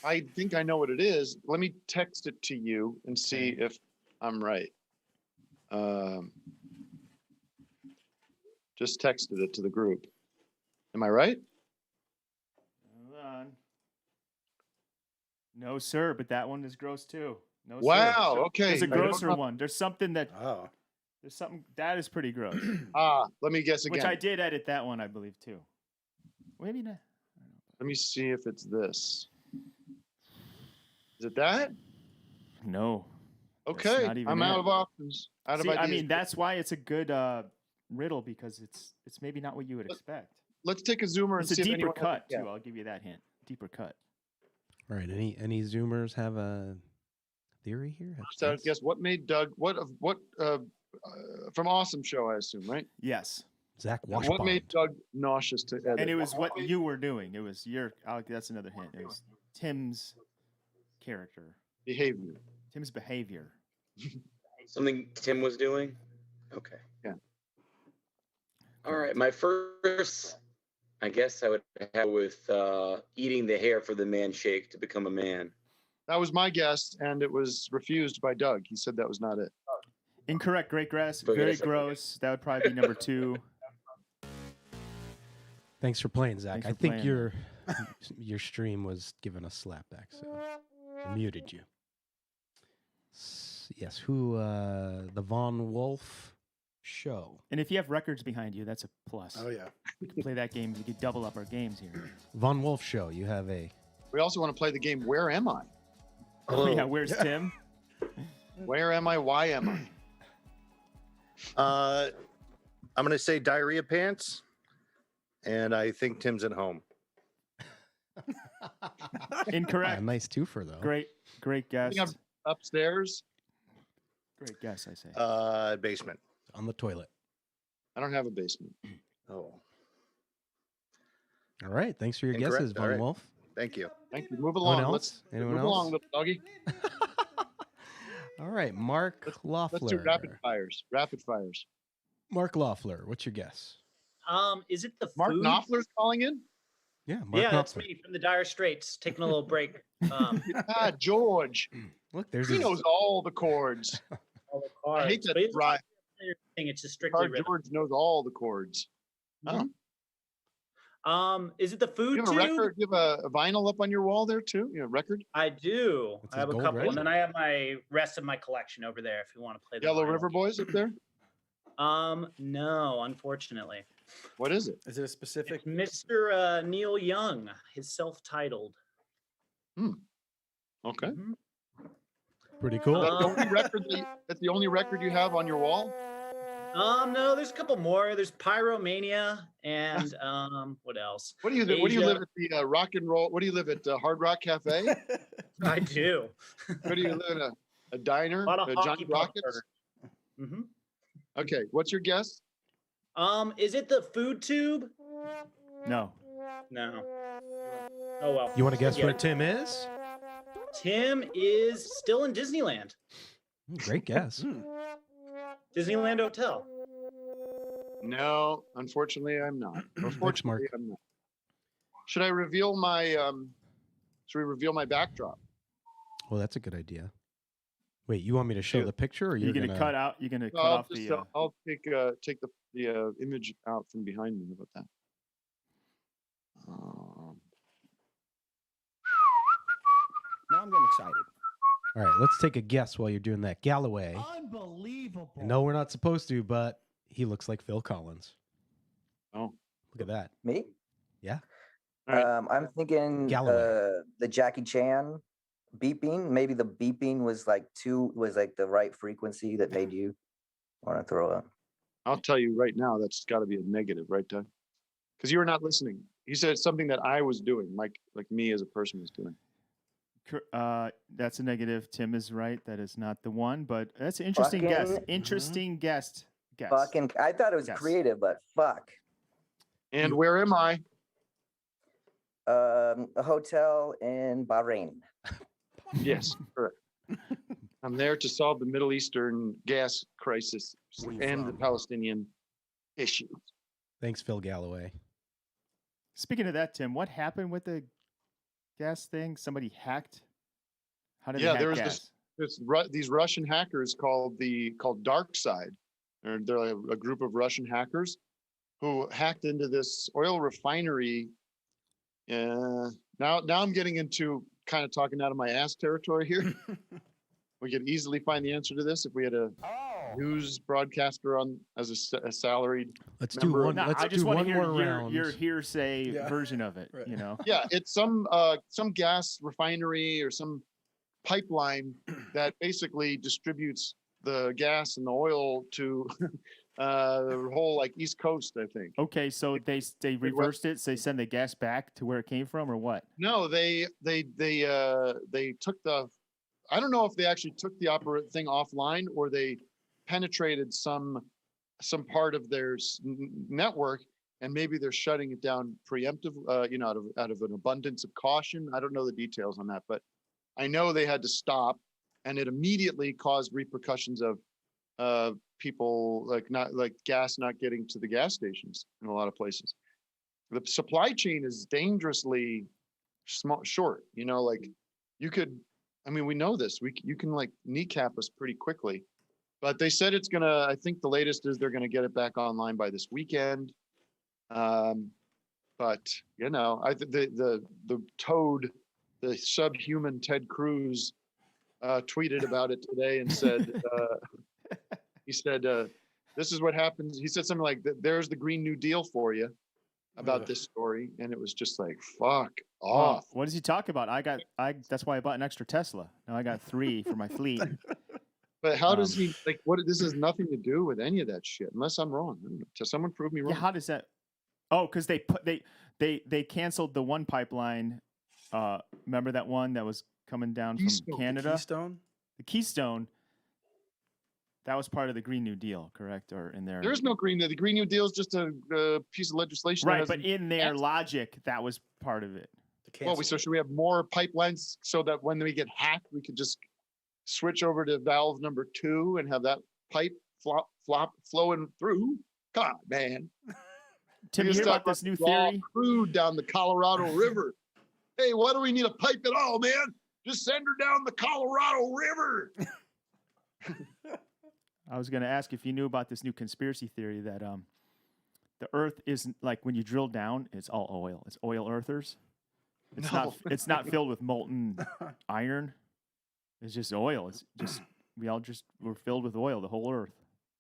I think I know what it is. Let me text it to you and see if I'm right. Just texted it to the group. Am I right? Hold on. No, sir, but that one is gross too. No, Wow. sir. Okay. There's a I don't grosser know. one. There's something that Oh. there's something that is pretty gross. Let me guess again. Which I did edit that one, I believe, too. Maybe not. Let me see if it's this. Is it that? No. That's Okay. not even I'm out it. of options. Out See, of ideas. I mean, that's why it's a good riddle, because it's maybe not what you would expect. let's take a zoomer and It's a see if deeper anyone cut yeah. too. I'll give you that hint. Deeper cut. All right. Any Zoomers have a theory here? Have So guess? guess what made Doug? What from Awesome Show? I assume, right? Yes. Zach What Washbond. made Doug nauseous to edit? And it was what you were doing. It was your. That's another hint. It was Tim's character. Behavior. Tim's behavior. Something Tim was doing? Okay. Yeah. All right. My first, I guess I would have with eating the hair for the man shake to become a man. That was my guess, and it was refused by Doug. He said that was not it. Incorrect. Great grass. But Very yes, gross. That would probably be number 2. Thanks for playing, Zach. Thanks I for think playing. your stream was giving us slapback, so I muted you. Yes, who the Von Wolf show. And if you have records behind you, that's a plus. Oh yeah. We can play that game. We could double up our games here. Von Wolf show. You have a We also want to play the game Where Am I? Oh yeah, where's Tim? Where am I? Why am I? I'm going to say diarrhea pants, and I think Tim's at home. Incorrect. a nice twofer though. Great guess. Think I'm upstairs. Great guess, I say. Basement. On the toilet. I don't have a basement. Oh, All right. Thanks for your Incorrect. guesses, Von All right. Wolf. Thank you. Thank you. Move Anyone along. else? Anyone move else? along, little doggy. All right, Mark Loeffler. Let's do rapid fires. Rapid fires. Mark Loeffler, what's your guess? Is it the Mark food? Knopfler's calling in? Yeah, Mark Yeah, that's Knopfler. me from the Dire Straits, taking a little break. George. Look, there's He his, knows all the chords. all the cards. I hate that But it's right. thing. It's just strictly Card rhythm. George knows all the chords. Huh? Is it the food You have a tube? record? You have a vinyl up on your wall there too? You have a record? I do. That's I have his a gold couple, record. and then I have my rest of my collection over there. If you want to play the Yellow vinyl. River Boys up there? No, unfortunately. What is it? Is it a specific? It's Mr. Neil Young, his self-titled. Okay. Mhm. pretty cool. That's the only record you have on your wall? No, there's a couple more. There's Pyromania and what else? What do you live? What do you Asia. live at the rock and roll? What do you live at Hard Rock Cafe? I do. What do you live in a diner? A lot of Johnny hockey puck Rockets? burger. Mm-hmm. Okay, what's your guess? Is it the food tube? No. No. Oh well. You want to guess Yeah. where Tim is? Tim is still in Disneyland. Great guess. Disneyland Hotel. No, unfortunately, I'm not. Mark. Unfortunately, I'm not. Should I reveal my? Should we reveal my backdrop? Well, that's a good idea. Wait, you want me to show the picture, or You're you're gonna cut out. You're gonna cut I'll off just, the. I'll take the image out from behind me. How about that? Now I'm getting excited. All right, let's take a guess while you're doing that. Galloway. Unbelievable. No, we're not supposed to, but he looks like Phil Collins. Oh, look at that. Me? Yeah. I'm thinking Galloway. the Jackie Chan beeping. Maybe the beeping was like the right frequency that made you want to throw up. I'll tell you right now, that's got to be a negative, right, Doug? Because you were not listening. You said something that I was doing, like me as a person was doing. That's a negative. Tim is right. That is not the one, but that's an interesting guess. Fucking- Interesting guess. Fucking, I thought it was Yes. creative, but fuck. And where am I? A hotel in Bahrain. Yes, correct. I'm there to solve the Middle Eastern gas crisis and the Palestinian issue. Thanks, Phil Galloway. Speaking of that, Tim, what happened with the gas thing? Somebody hacked. How did they Yeah, hack there was gas? these Russian hackers called Dark Side. They're like a group of Russian hackers who hacked into this oil refinery. Now I'm getting into kind of talking out of my ass territory here. We could easily find the answer to this if we had a news broadcaster on as a salaried. Let's do member one. of- No, Let's I just do want one to hear more your, round. your hearsay Yeah. version of it. Right. You know. Yeah, it's some gas refinery or some pipeline that basically distributes the gas and the oil to the whole like East Coast, I think. Okay, so they reversed it. So they send the gas back to where it came from, or what? No, they took the. I don't know if they actually took the thing offline or they penetrated some part of their network, and maybe they're shutting it down preemptive, out of an abundance of caution. I don't know the details on that, but I know they had to stop, and it immediately caused repercussions of people gas not getting to the gas stations in a lot of places. The supply chain is dangerously short. You could. I mean, we know this. You can like kneecap us pretty quickly, but they said it's gonna. I think the latest is they're gonna get it back online by this weekend. But the Toad, the subhuman Ted Cruz, tweeted about it today and said, he said, "This is what happens." He said something like, "There's the Green New Deal for you," about this story, and it was just like, fuck off. What does he talk about? That's why I bought an extra Tesla. Now I got 3 for my fleet. But how does he this has nothing to do with any of that shit, unless I'm wrong. I don't know. Someone prove me wrong. Yeah, how does that? Oh, because they canceled the one pipeline. Remember that one that was coming down from Canada? The Keystone. That was part of the Green New Deal, correct? Or in there? There's no Green New. The Green New Deal is just a piece of legislation. Right, but in their logic, that was part of it. Well, so should we have more pipelines so that when we get hacked, we could just switch over to valve number 2 and have that pipe flowing through? Come on, man. Tim, you hear about this new theory? Crude down the Colorado River. Hey, why do we need a pipe at all, man? Just send her down the Colorado River. I was going to ask if you knew about this new conspiracy theory that the Earth isn't like when you drill down, it's all oil. It's oil earthers. It's not filled with molten iron. It's just oil. It's just we're filled with oil, the whole Earth.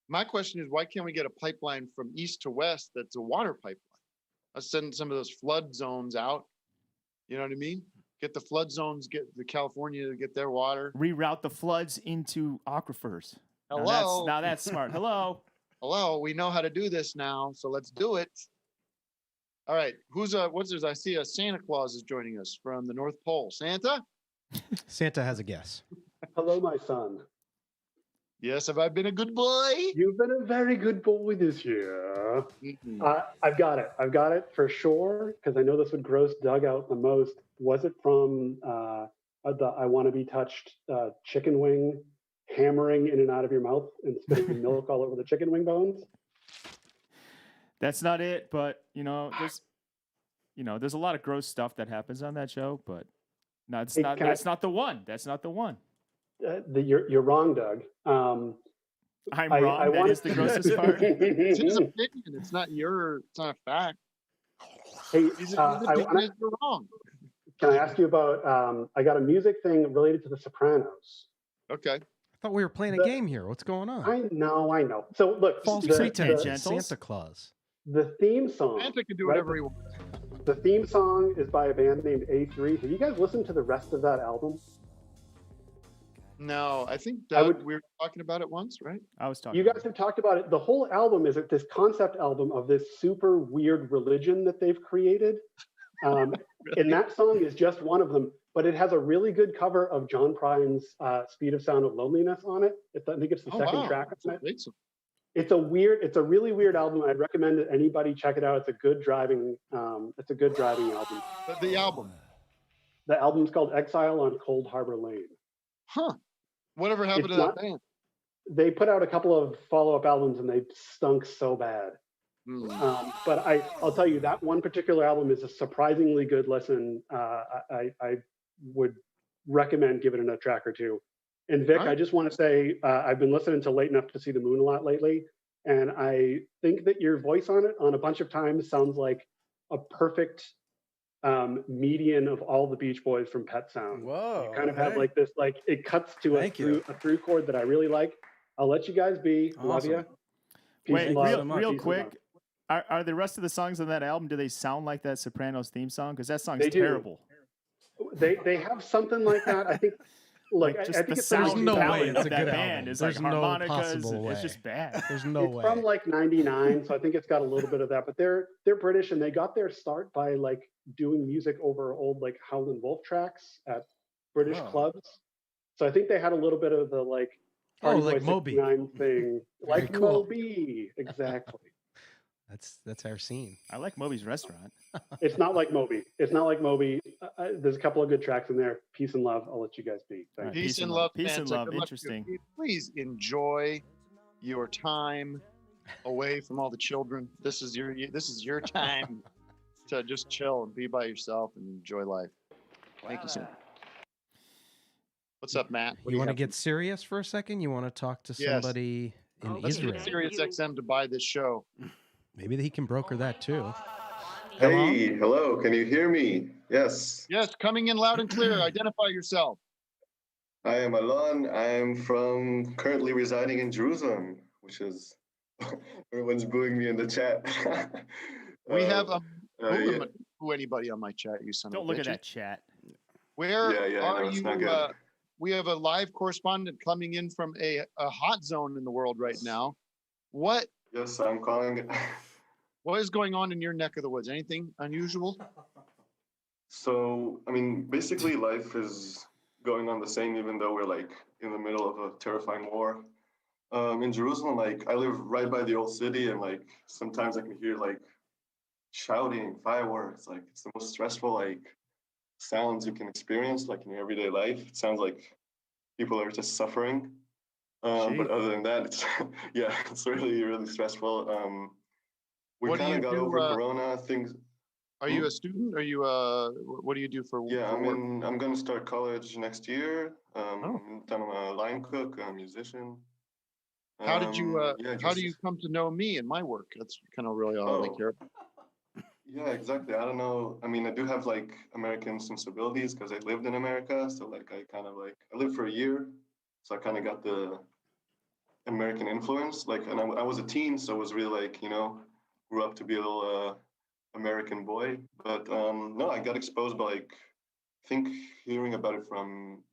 My question is, why can't we get a pipeline from east to west that's a water pipeline? Let's send some of those flood zones out. You know what I mean? Get the flood zones, get the California to get their water. Reroute the floods into aquifers. Hello. Now that's smart. Hello. Hello. We know how to do this now, so let's do it. All right. What's this? I see a Santa Claus is joining us from the North Pole. Santa? Santa has a guess. Hello, my son. Yes, have I been a good boy? You've been a very good boy this year. I've got it. I've got it for sure, because I know this would gross Doug out the most. Was it from the I Want to Be Touched chicken wing hammering in and out of your mouth and spitting milk all over the chicken wing bones? That's not it, but there's a lot of gross stuff that happens on that show, but no, that's not the one. That's not the one. You're wrong, Doug. I'm wrong. That is the grossest part. It's his opinion. It's not a fact. Hey, you're wrong. Can I ask you about? I got a music thing related to The Sopranos. Okay. I thought we were playing a game here. What's going on? I know. So look, false pretense, Santa Claus. The theme song. Santa can do whatever he wants. The theme song is by a band named A3. Have you guys listened to the rest of that album? No, I think Doug, we were talking about it once, right? I was talking. You guys have talked about it. The whole album is this concept album of this super weird religion that they've created. And that song is just one of them, but it has a really good cover of John Prine's Speed of Sound of Loneliness on it. I think it's the second track on it. It's a really weird album. I'd recommend that anybody check it out. It's a good driving album. The album. The album's called Exile on Cold Harbor Lane. Huh. Whatever happened to that band? They put out a couple of follow-up albums and they stunk so bad. But I'll tell you, that one particular album is a surprisingly good listen. I would recommend giving it a track or two. And Vic, I just want to say, I've been listening to Late Enough to See the Moon a lot lately. And I think that your voice on it on a bunch of times sounds like a perfect median of all the Beach Boys from Pet Sound. Whoa. You kind of have like this, like it cuts to a through chord that I really like. I'll let you guys be. Awesome. Love you. Wait, real quick. Are the rest of the songs on that album, do they sound like that Sopranos theme song? Because that song's terrible. They have something like that. I think Look, Like I just the think it's sound There's no way palette it's of a that good band album. is There's like no harmonicas. possible way. It's just bad. There's no it's way. from like '99, so I think it's got a little bit of that. But they're British, and they got their start by like doing music over old like Howlin' Wolf tracks at British Oh. clubs. So I think they had a little bit of the like Oh, Party like Boy Moby. 69 thing, Very like cool. Moby, exactly. That's our scene. I like Moby's Restaurant. It's not like Moby. It's not like Moby. There's a couple of good tracks in there. Peace and love. I'll let you guys be. Thank you. Peace and love. Peace and Santa. love. Good luck to you. Interesting. Please enjoy your time away from all the children. This is your time to just chill and be by yourself and enjoy life. Thank you, Santa. What's up, Matt? What do You want to have get serious for a second? You want to talk to Yes. somebody in Let's Israel? get Sirius XM to buy this show. Maybe he can broker that too. Hey, hello. Can you hear me? Yes. Yes, coming in loud and clear. Identify yourself. I am Alon. I am currently residing in Jerusalem, which is everyone's booing me in the chat. We have yeah. who anybody on my chat, you son Don't of a look bitch. at that chat. Where Yeah, are no, it's you? not good. We have a live correspondent coming in from a hot zone in the world right now. What Yes, I'm calling. What is going on in your neck of the woods? Anything unusual? So, I mean, basically life is going on the same, even though we're like in the middle of a terrifying war. In Jerusalem, like I live right by the old city, and like sometimes I can hear like shouting, fireworks. Like it's the most stressful like sounds you can experience, like in your everyday life. It sounds like people are just suffering. But other than that, it's yeah, it's really, really stressful. We What do kind you of got do, over Corona things. Are you a student? Are you what do you do for Yeah, for work? I'm going to start college next year. Oh. I'm a line cook, a musician. How did you Yeah, how do just you come to know me and my work? That's kind of really all I Oh. care. yeah, exactly. I don't know. I mean, I do have like American sensibilities because I lived in America. So like I kind of like I lived for a year, so I kind of got the American influence. Like, and I was a teen, so it was really like grew up to be a little American boy. But no, I got exposed by like I think hearing about it from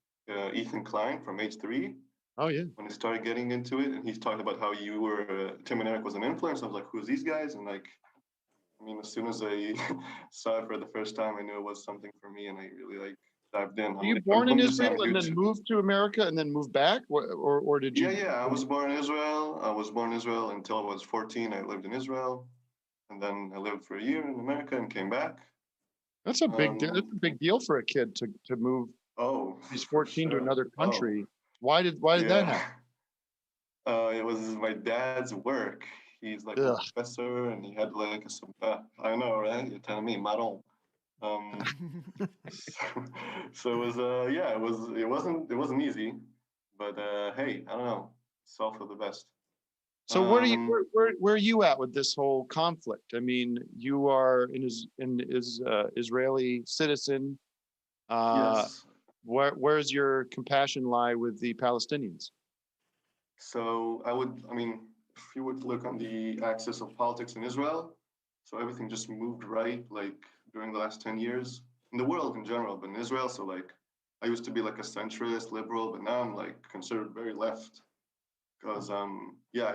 Ethan Klein from H3. Oh yeah. When I started getting into it, and he's talked about how you were Tim and Eric was an influence. I was like, who's these guys? And like, I mean, as soon as I saw it for the first time, I knew it was something for me, and I really like dived in. Were you born in Israel and then moved to America and then moved back, or did you? Yeah. I was born in Israel. I was born in Israel until I was 14. I lived in Israel, and then I lived for a year in America and came back. That's a big that's a big deal for a kid to move. Oh, he's 14 to sure. another country. Oh. Why did that happen? It was my dad's work. He's like a professor, and he had like I know, right? You're telling me, Maron. So it was it wasn't easy, but hey, I don't know. It's all for the best. So where are you at with this whole conflict? I mean, you are an Israeli citizen. Yes. Where's your compassion lie with the Palestinians? So I mean, if you would look on the axis of politics in Israel, so everything just moved right, like during the last 10 years, in the world in general, but in Israel, so like, I used to be like a centrist, liberal, but now I'm like considered very left, because I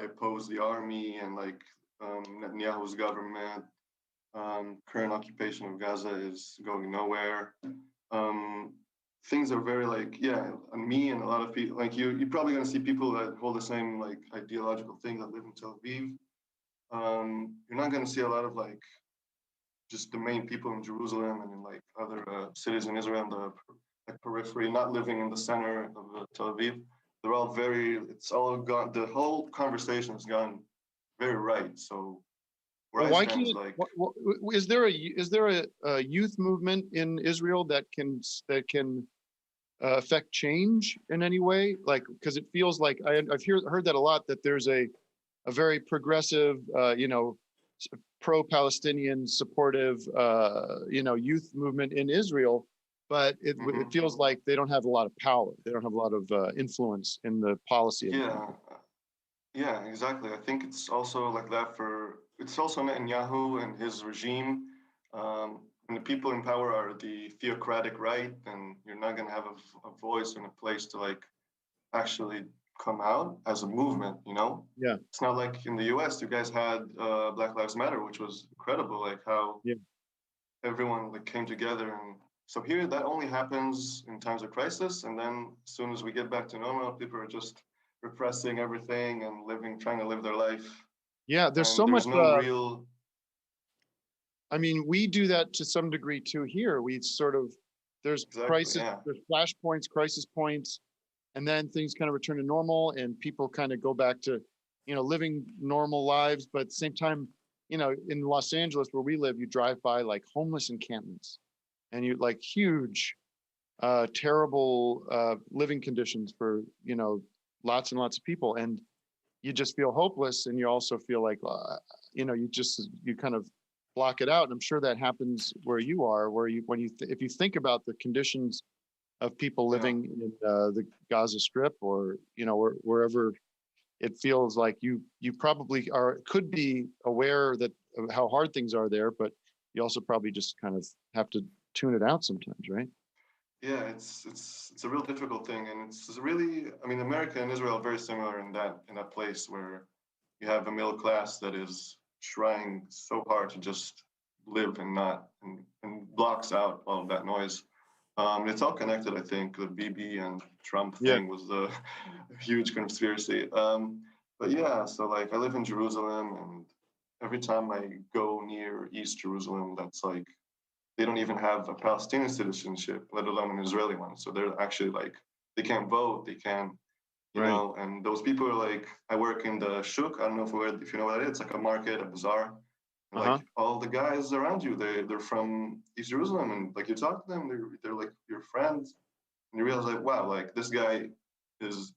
oppose the army and like Netanyahu's government. Current occupation of Gaza is going nowhere. Things are very like, and me and a lot of people, like you're probably going to see people that hold the same like ideological thing that live in Tel Aviv. You're not going to see a lot of like just the main people in Jerusalem and in like other cities in Israel, in the like, periphery, not living in the center of Tel Aviv. They're all it's all gone, the whole conversation has gone very right. So Why can't is there a youth movement in Israel that can affect change in any way? Like, because it feels like I've heard that a lot, that there's a very progressive, pro-Palestinian supportive, youth movement in Israel, but it feels like they don't have a lot of power. They don't have a lot of influence in the policy. Yeah, exactly. I think it's also like that it's also Netanyahu and his regime. when the people in power are the theocratic right, then you're not going to have a voice and a place to like actually come out as a movement, you know? Yeah. It's not like in the US, you guys had Black Lives Matter, which was incredible, like how everyone like came together. And so here that only happens in times of crisis. And then as soon as we get back to normal, people are just repressing everything and trying to live their life. Yeah, there's And so much no real. I mean, we do that to some degree too here. We sort of, there's crisis, there's flashpoints, crisis points, and then things kind of return to normal and people kind of go back to, you know, living normal lives. But at the same time, you know, in Los Angeles where we live, you drive by like homeless encampments and you like huge, terrible living conditions for, you know, lots and lots of people. And you just feel hopeless. And you also feel like, you know, you kind of block it out. And I'm sure that happens where you are, where you, if you think about the conditions of people living in the Gaza Strip or, you know, wherever, it feels like you probably could be aware of how hard things are there, but you also probably just kind of have to tune it out sometimes, right? Yeah, it's a real difficult thing, and it's really, I mean, America and Israel are very similar in that place where you have a middle class that is trying so hard to just live and blocks out all of that noise. It's all connected, I think. The Bibi and Trump thing was a huge conspiracy. But yeah, so like I live in Jerusalem, and every time I go near East Jerusalem, that's like, they don't even have a Palestinian citizenship, let alone an Israeli one. So they're actually like, they can't vote, they can't, you know, and those people are like, I work in the shuk, I don't know if you know what it is, it's like a market, a bazaar. Like all the guys around you, they're from East Jerusalem, and like you talk to them, they're like your friends, and you realize like, wow, like this guy is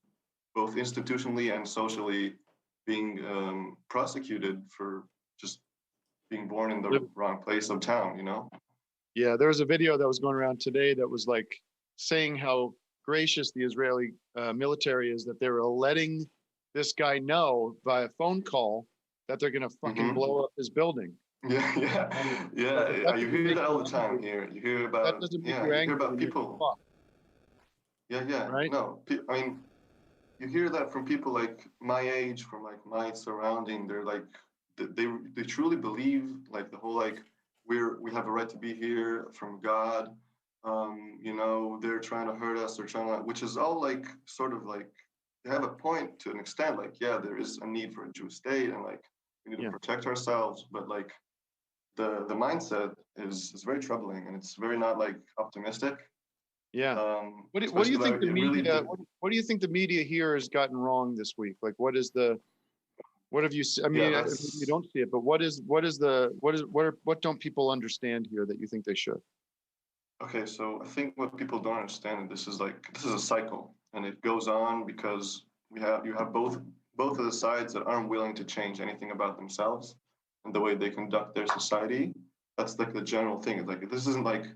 both institutionally and socially being prosecuted for just being born in the wrong place of town, you know? Yeah, there was a video that was going around today that was like saying how gracious the Israeli military is that they were letting this guy know via phone call that they're going to fucking blow up his building. Yeah. You hear that all the time here. You hear about that doesn't make you angry about people. Yeah. Right. No, I mean, you hear that from people like my age, from like my surrounding. They're like, they truly believe like the whole like we have a right to be here from God. You know, they're trying to hurt us. They're trying to, which is all like sort of like they have a point to an extent. Like, yeah, there is a need for a Jewish state, and like we need to protect ourselves. But like the mindset is very troubling, and it's very not like optimistic. Yeah. What do you think the media? What do you think the media here has gotten wrong this week? Like, what have you? I mean, you don't see it, but what don't people understand here that you think they should? Okay, so I think what people don't understand, this is a cycle, and it goes on because you have both of the sides that aren't willing to change anything about themselves and the way they conduct their society. That's like the general thing. It's like this isn't like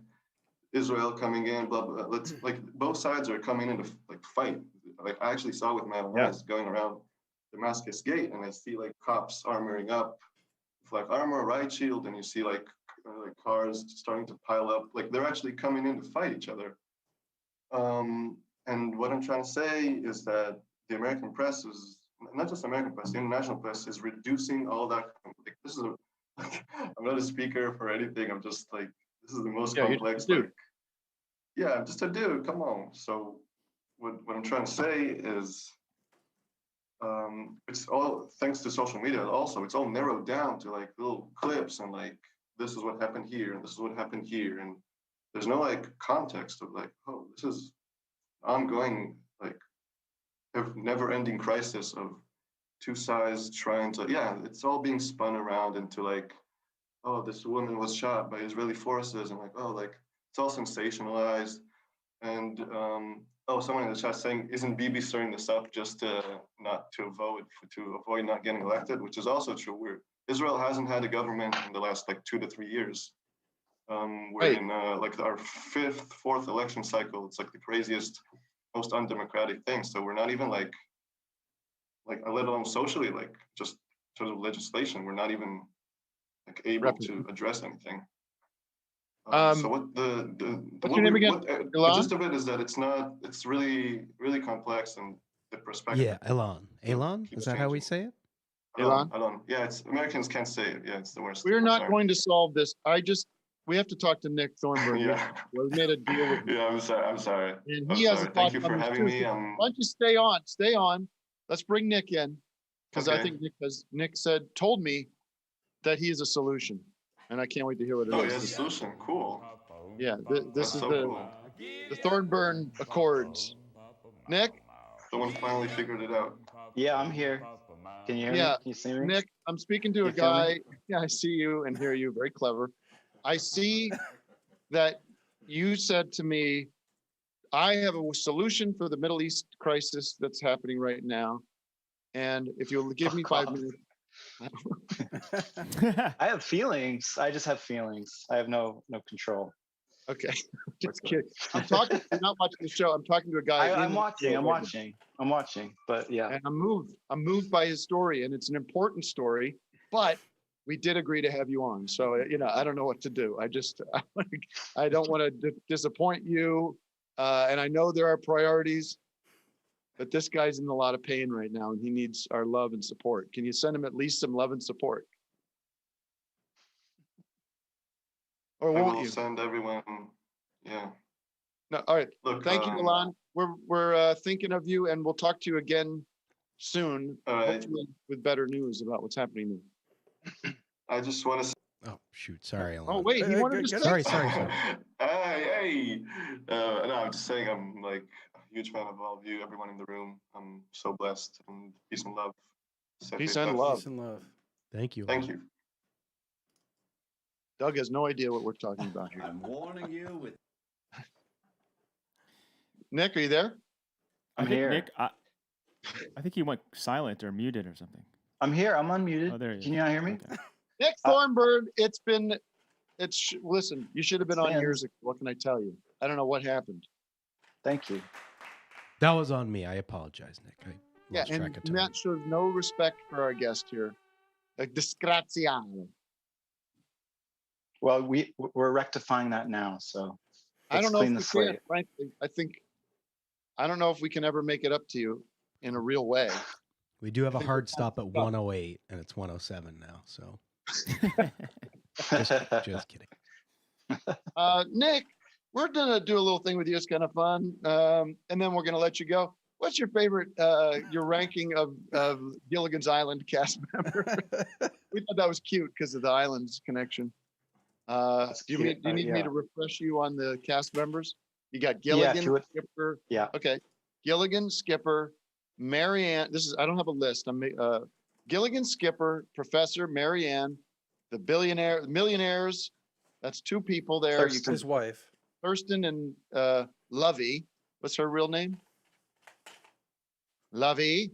Israel coming in, blah blah. Let's like both sides are coming in to like fight. Like I actually saw with my own eyes going around Damascus Gate, and I see like cops armoring up with like armor, riot shield, and you see like cars starting to pile up. Like they're actually coming in to fight each other. And what I'm trying to say is that the American press is not just American press, the international press is reducing all that. Like, this is I'm not a speaker for anything. I'm just like, this is the most complex. Like, yeah, I'm just a dude. Come on. So what I'm trying to say is, it's all thanks to social media. Also, it's all narrowed down to like little clips and like this is what happened here and this is what happened here, and there's no like context of like, oh, this is ongoing like never-ending crisis of two sides trying to, it's all being spun around into like, oh, this woman was shot by Israeli forces, and like, oh, like it's all sensationalized. And someone in the chat saying, isn't Bibi stirring this up just to avoid not getting elected, which is also true. Israel hasn't had a government in the last like 2 to 3 years. We're in like our fourth election cycle. It's like the craziest, most undemocratic thing. So we're not even like let alone socially, like just in terms of legislation, we're not even like able to address anything. So what what's your name again? the gist of it is that it's really really complex, and the perspective. Yeah, Elon. Elon? Is that how we say it? Elon? Elon. Yeah, it's Americans can't say it. Yeah, it's the worst. We're not Sorry. going to solve this. We have to talk to Nick Thorburn. Yeah. We made a deal with him. Yeah, I'm sorry. And I'm he has sorry. a Thank you thought for on this having too. me. Why don't you stay on? Let's bring Nick in, because I Okay. think Nick told me that he is a solution, and I can't wait to hear what it is. Oh, he has a solution. Cool. Yeah, this That's is so the cool. Thorburn Accords. Nick? Someone finally figured it out. Yeah, I'm here. Can you hear me? Yeah, Can you see me? Nick, I'm speaking to You a feel me? guy. Yeah, I see you and hear you. Very clever. I see that you said to me, I have a solution for the Middle East crisis that's happening right now. And if you'll give me 5 minutes. I have feelings. I just have feelings. I have no control. Okay. Just kidding. I'm not watching the show. I'm talking to a guy. I'm watching. But yeah. And I'm moved by his story, and it's an important story, but we did agree to have you on. So, I don't know what to do. I don't want to disappoint you. And I know there are priorities, but this guy's in a lot of pain right now, and he needs our love and support. Can you send him at least some love and support? Or I won't will you? send everyone. Yeah. No, all right. Look, Thank you, Milan. We're thinking of you, and we'll talk to you again soon, All right. hopefully with better news about what's happening there. I just want to. Oh shoot! Sorry, Elon. Oh wait, he wanted to Sorry. Hey. No, I'm just saying I'm like a huge fan of all of you, everyone in the room. I'm so blessed, and peace and love. Peace and love. Peace and love. Thank you. Thank you. Doug has no idea what we're talking about here. I'm warning you with. Nick, are you there? I'm here. Nick, I think he went silent or muted or something. I'm here. I'm unmuted. Oh, there you Can you not hear me? Okay. Nick Thorburn, listen, you should have been on been- years ago. What can I tell you? I don't know what happened. Thank you. That was on me. I apologize, Nick. I Yeah, lost and track of time. Matt shows no respect for our guest here. Like disgraziano. Well, we're rectifying that now. So I don't let's know if clean we the slate. can, frankly. I don't know if we can ever make it up to you in a real way. We do have a hard stop at 108, and it's 107 now. So just kidding. Nick, we're gonna do a little thing with you. It's kind of fun, and then we're gonna let you go. What's your favorite? Your ranking of Gilligan's Island cast member? We thought that was cute because of the islands connection. Do you need me to refresh you on the cast members? You got Gilligan, Skipper. Yeah. Okay. Gilligan, Skipper, Marianne. I don't have a list. Gilligan, Skipper, Professor, Marianne, the millionaires. That's two people there. His wife. Thurston and Lovey. What's her real name? Lovey.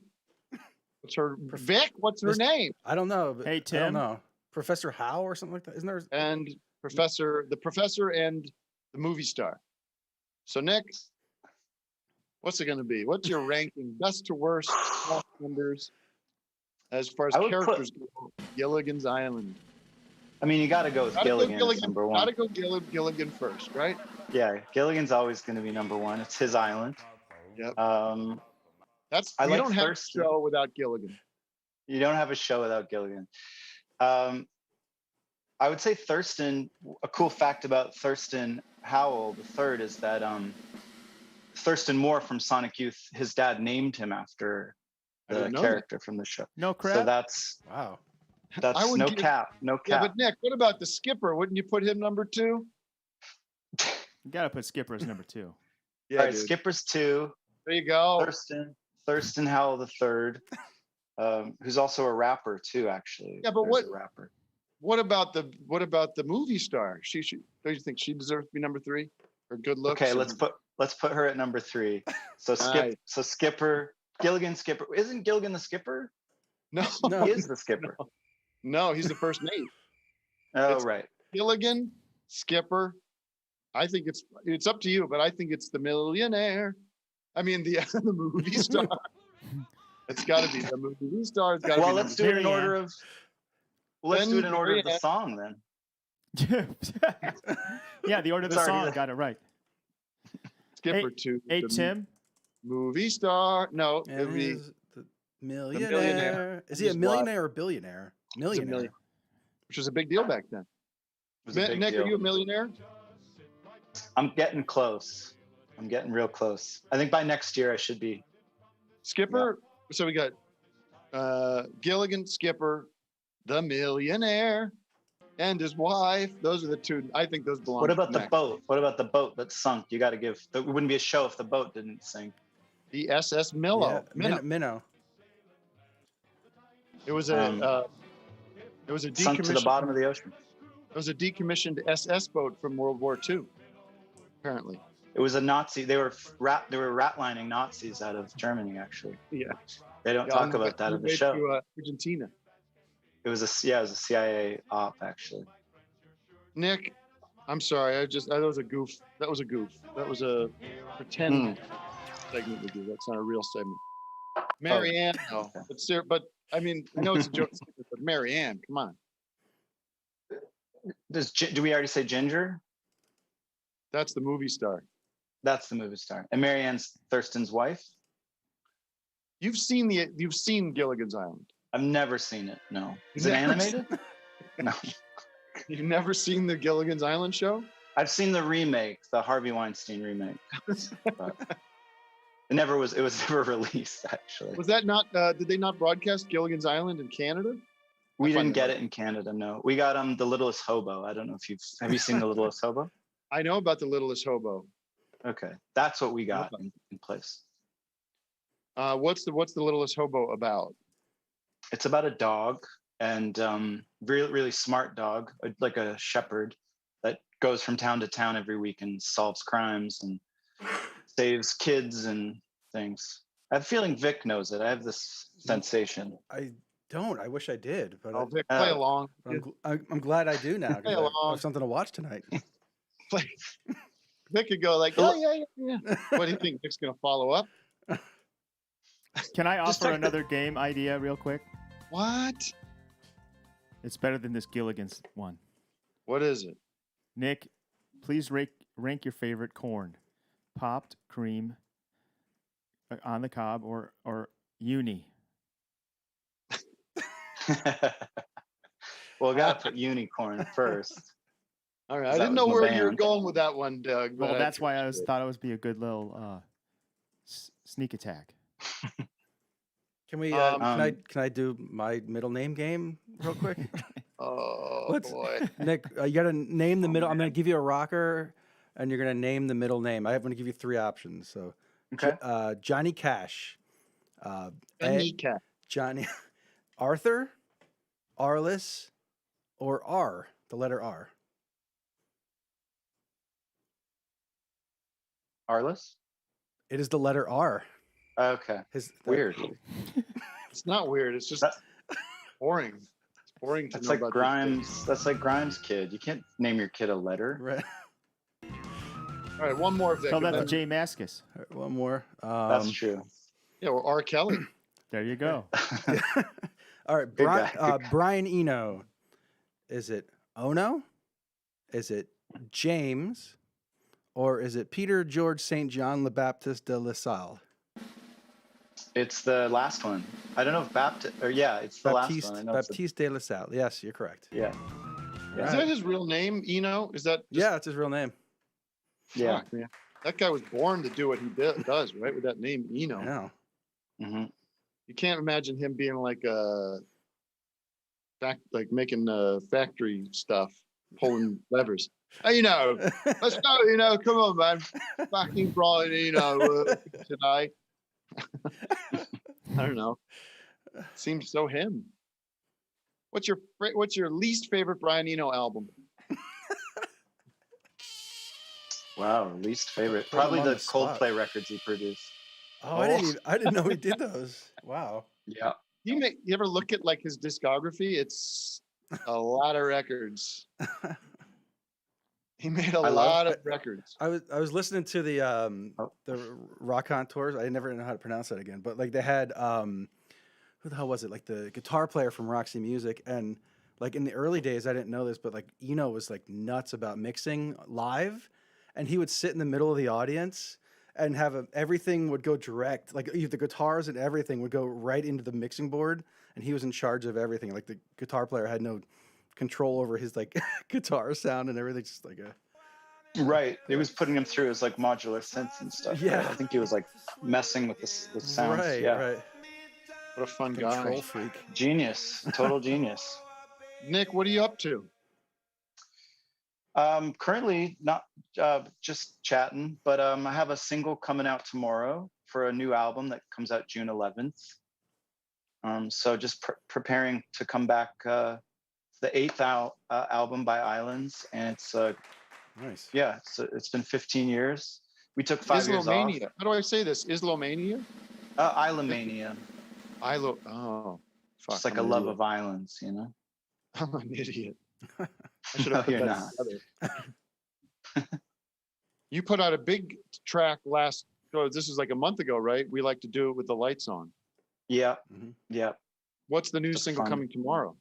What's her Vic? What's her name? I don't know. Hey, I don't Tim. know. Professor Howe or something like that. Isn't there? And the professor and the movie star. So Nick, what's it going to be? What's your ranking, best to worst cast members as far as characters go? Gilligan's Island. I mean, you got to go with Gilligan as number one. Gotta go Gilligan first, right? Yeah, Gilligan's always going to be number one. It's his island. Yep. You We don't have a show without Gilligan. You don't have a show without Gilligan. I would say Thurston. A cool fact about Thurston Howell the third is that Thurston Moore from Sonic Youth, his dad named him after the character from the show. No crap. So that's wow. That's no cap. No cap. Yeah, but Nick, what about the skipper? Wouldn't you put him number 2? You gotta put Skipper as number 2. Yeah, all right, dude. Skipper's 2. There you go. Thurston Howell the third, who's also a rapper too, actually. Yeah, but There's a rapper. What about the movie star? Don't you think she deserves to be number 3? Her good looks. Okay, let's put her at number 3. So Nice. Skipper, Gilligan Skipper. Isn't Gilligan the skipper? No, He is the skipper. No, he's the first name. Oh, It's right. Gilligan, Skipper. I think it's up to you, but I think it's the millionaire. I mean the movie star. It's got to be the movie star. It's got to be. Well, let's do it in order of. Let's do it in order of the Marianne. song then. Yeah, the order of the Sorry, song that- got it right. Skipper to Hey, the Tim. movie star. No, And it would be is the millionaire. millionaire Is he a is millionaire or billionaire? he's a Millionaire. million, which was a big deal back then. It was a big Nick, deal. are you a millionaire? I'm getting close. I'm getting real close. I think by next year I should be. Skipper. So we got Gilligan, Skipper, the millionaire, and his wife. Those are the two. I think those belong. What about the next. boat? What about the boat that sunk? You got to give. It wouldn't be a show if the boat didn't sink. The SS Minnow. Minnow. It was it was a Sunk to the bottom of the ocean. It was a decommissioned SS boat from World War II. Apparently. It was a Nazi. They were ratlining Nazis out of Germany. Actually, Yeah. they don't talk about that in the show. To, Argentina. It was a CIA op actually. Nick, I'm sorry. That was a goof. That was a goof. That was a pretend segment we do. That's not a real segment. Marianne, no. But I mean, I know it's a joke, but Marianne, come on. Do we already say Ginger? That's the movie star. That's the movie star. And Marianne's Thurston's wife? You've seen Gilligan's Island. I've never seen it. No. Is it animated? No. You've never seen the Gilligan's Island show? I've seen the remake, the Harvey Weinstein remake. But it was never released actually. Was that not did they not broadcast Gilligan's Island in Canada? We didn't get it in Canada, no. We got The Littlest Hobo. I don't know if have you seen The Littlest Hobo? I know about The Littlest Hobo. Okay. That's what we got in place. What's the Littlest Hobo about? It's about a dog and really, really smart dog, like a shepherd that goes from town to town every week and solves crimes and saves kids and things. I have a feeling Vic knows it. I have this sensation. I don't. I wish I did. But Vic, play along. I'm glad I do now. 'Cause Play I along. have something to watch tonight. Vic could go like, yeah. What do you think? Vic's gonna follow up? Can I offer another game idea real quick? What? It's better than this Gilligan's one. What is it? Nick, please rank your favorite corn. Popped, cream, on the cob, or uni. Well, I gotta put unicorn first. All right. I didn't know where you were going with that one, Doug. Well, that's why I thought it would be a good little sneak attack. Can we? Can I do my middle name game real quick? Boy. Nick, you got to name the middle. I'm going to give you a rocker, and you're going to name the middle name. I'm going to give you 3 options. So, okay. Johnny Cash. Johnny Arthur, Arliss, or R. The letter R. Arliss? It is the letter R. Okay. Weird. It's not weird. It's just boring. It's boring to That's know like about Grimes. That's like Grimes' kid. You can't name your kid a letter. Right. All right, one more. Tell that to Jay Mascis. One more. That's true. Yeah, or R. Kelly. There you go. All right, Brian Eno. Is it Ono? Is it James? Or is it Peter George St. John Le Baptiste de La Salle? It's the last one. I don't know if Baptiste, or it's the last one. I know Baptiste de La Salle. Yes, you're correct. Yeah. Is that his real name, Eno? Is that? Yeah, it's his real name. Yeah. Fuck, man. That guy was born to do what he does, right? With that name, Eno. I know. Mm-hmm. You can't imagine him being like making factory stuff, pulling levers. Hey, let's go. Come on, man. Fucking Brian, tonight. I don't know. Seems so him. What's your least favorite Brian Eno album? Wow, least favorite. Probably the Coldplay records he produced. Oh, I didn't know he did those. Wow. Yeah. You ever look at like his discography? It's a lot of records. He made a lot of records. I was listening to the Rock Contours. I never know how to pronounce that again, but like they had who the hell was it? Like the guitar player from Roxy Music, and like in the early days, I didn't know this, but like Eno was like nuts about mixing live, and he would sit in the middle of the audience and have everything would go direct, like the guitars and everything would go right into the mixing board, and he was in charge of everything. Like the guitar player had no control over his like guitar sound and everything, just like a. Right. He was putting him through his like modular synths and stuff. Yeah. Right? I think he was like messing with the sounds. Right, Yeah. right. What a fun Control guy. freak. Genius. Total genius. Nick, what are you up to? Currently not just chatting, but I have a single coming out tomorrow for a new album that comes out June 11th. So just preparing to come back. The 8th album by Islands, and it's nice. Yeah, it's been 15 years. We took 5 years off. Islomania. How do I say this? Islomania? Islamania. Oh, fuck. It's like a love of islands, you know? I'm an idiot. I No, should have put you're that not. together. You put out a big track this is like a month ago, right? We like to do it with the lights on. Yeah. Mm-hmm. Yeah. What's the new single coming tomorrow?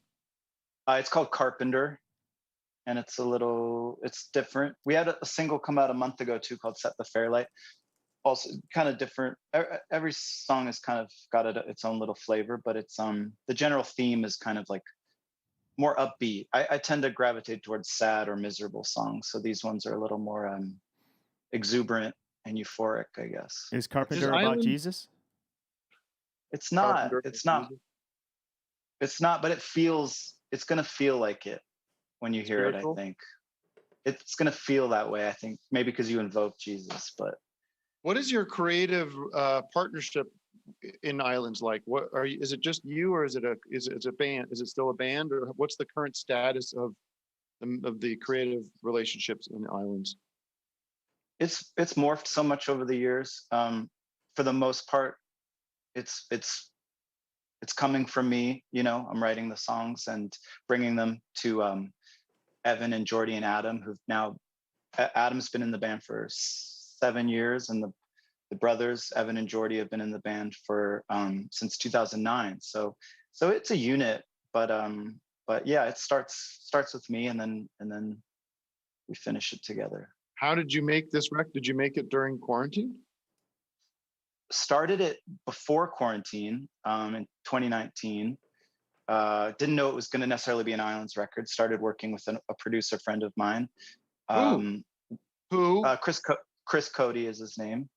It's called Carpenter, and it's different. We had a single come out a month ago too called Set the Fairlight. Also kind of different. Every song has kind of got its own little flavor, but it's the general theme is kind of like more upbeat. I tend to gravitate towards sad or miserable songs, so these ones are a little more exuberant and euphoric, I guess. Is Carpenter about Jesus? It's not. It's not. It's not, but it's going to feel like it when you hear Spiritual? it, I think. It's going to feel that way, I think, maybe because you invoke Jesus, but. What is your creative partnership in Islands like? What are you? Is it just you, or is it a band? Is it still a band, or what's the current status of the creative relationships in Islands? It's morphed so much over the years. For the most part, it's coming from me. You know, I'm writing the songs and bringing them to Evan and Jordy and Adam, who've now. Adam's been in the band for 7 years, and the brothers Evan and Jordy have been in the band for since 2009. So it's a unit, but yeah, it starts with me, and then we finish it together. How did you make this record? Did you make it during quarantine? Started it before quarantine in 2019. Didn't know it was going to necessarily be an Islands record. Started working with a producer friend of mine. Who? Chris Cody is his name.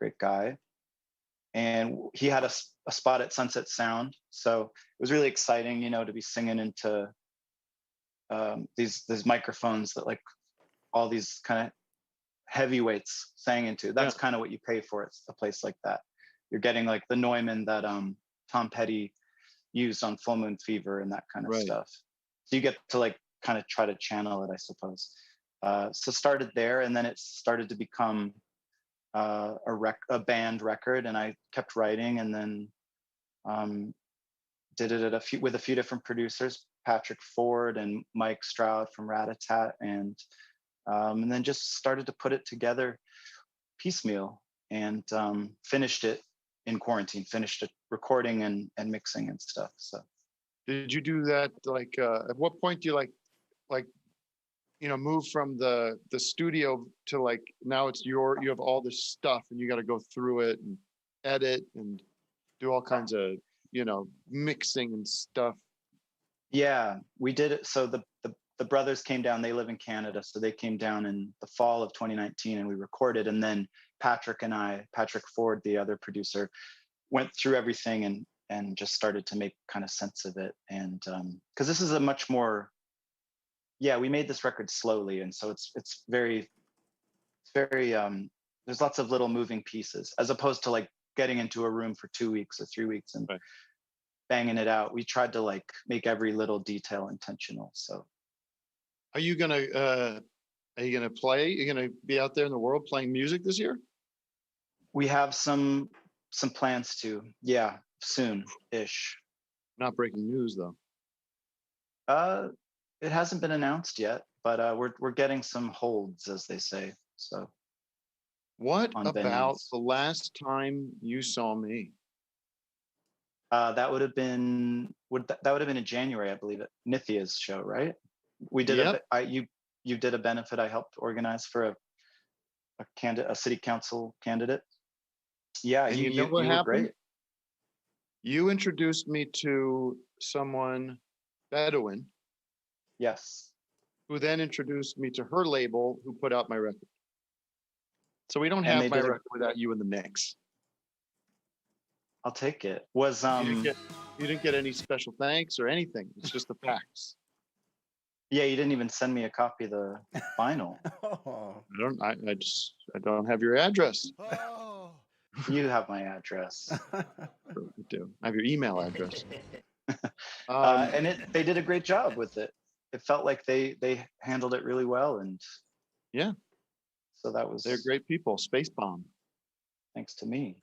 Great guy. And he had a spot at Sunset Sound. So it was really exciting, you know, to be singing into these microphones that like all these kind of heavyweights sang into. That's kind of what you pay for. It's a place like that. You're getting like the Neumann that Tom Petty used on Full Moon Fever and that kind of stuff. So you get to like kind of try to channel it, I suppose. So started there, and then it started to become a band record, and I kept writing, and then did it with a few different producers, Patrick Ford and Mike Stroud from Rat-a-Tat, and then just started to put it together piecemeal, and finished it in quarantine, finished it recording and mixing and stuff. So did you do that like at what point do you like you know, move from the studio to like now it's you have all this stuff and you got to go through it and edit and do all kinds of, you know, mixing and stuff? Yeah, we did it. So the brothers came down. They live in Canada, so they came down in the fall of 2019, and we recorded. And then Patrick Ford, the other producer, went through everything and just started to make kind of sense of it. And because this is a much more, we made this record slowly, and so it's very there's lots of little moving pieces, as opposed to like getting into a room for 2 weeks or 3 weeks and banging it out. We tried to like make every little detail intentional. So are you gonna play? Are you gonna be out there in the world playing music this year? We have some plans to, soon-ish. Not breaking news though. It hasn't been announced yet, but we're getting some holds, as they say. So what about the last time you saw me? That would have been that would have been in January, I believe, at Nithia's show, right? We did Yep. you did a benefit I helped organize for a city council candidate. Yeah, And you know what were happened? great. You introduced me to someone, Bedouin, Yes. who then introduced me to her label, who put out my record. So we don't And have they my did record without you in the mix. I'll take it. Was You didn't get any special thanks or anything. It's just the facts. yeah, you didn't even send me a copy of the vinyl. I don't have your address. You have my address. I do. I have your email address. And they did a great job with it. It felt like they handled it really well, and yeah. So that was. They're great people. Space Bomb. Thanks to me.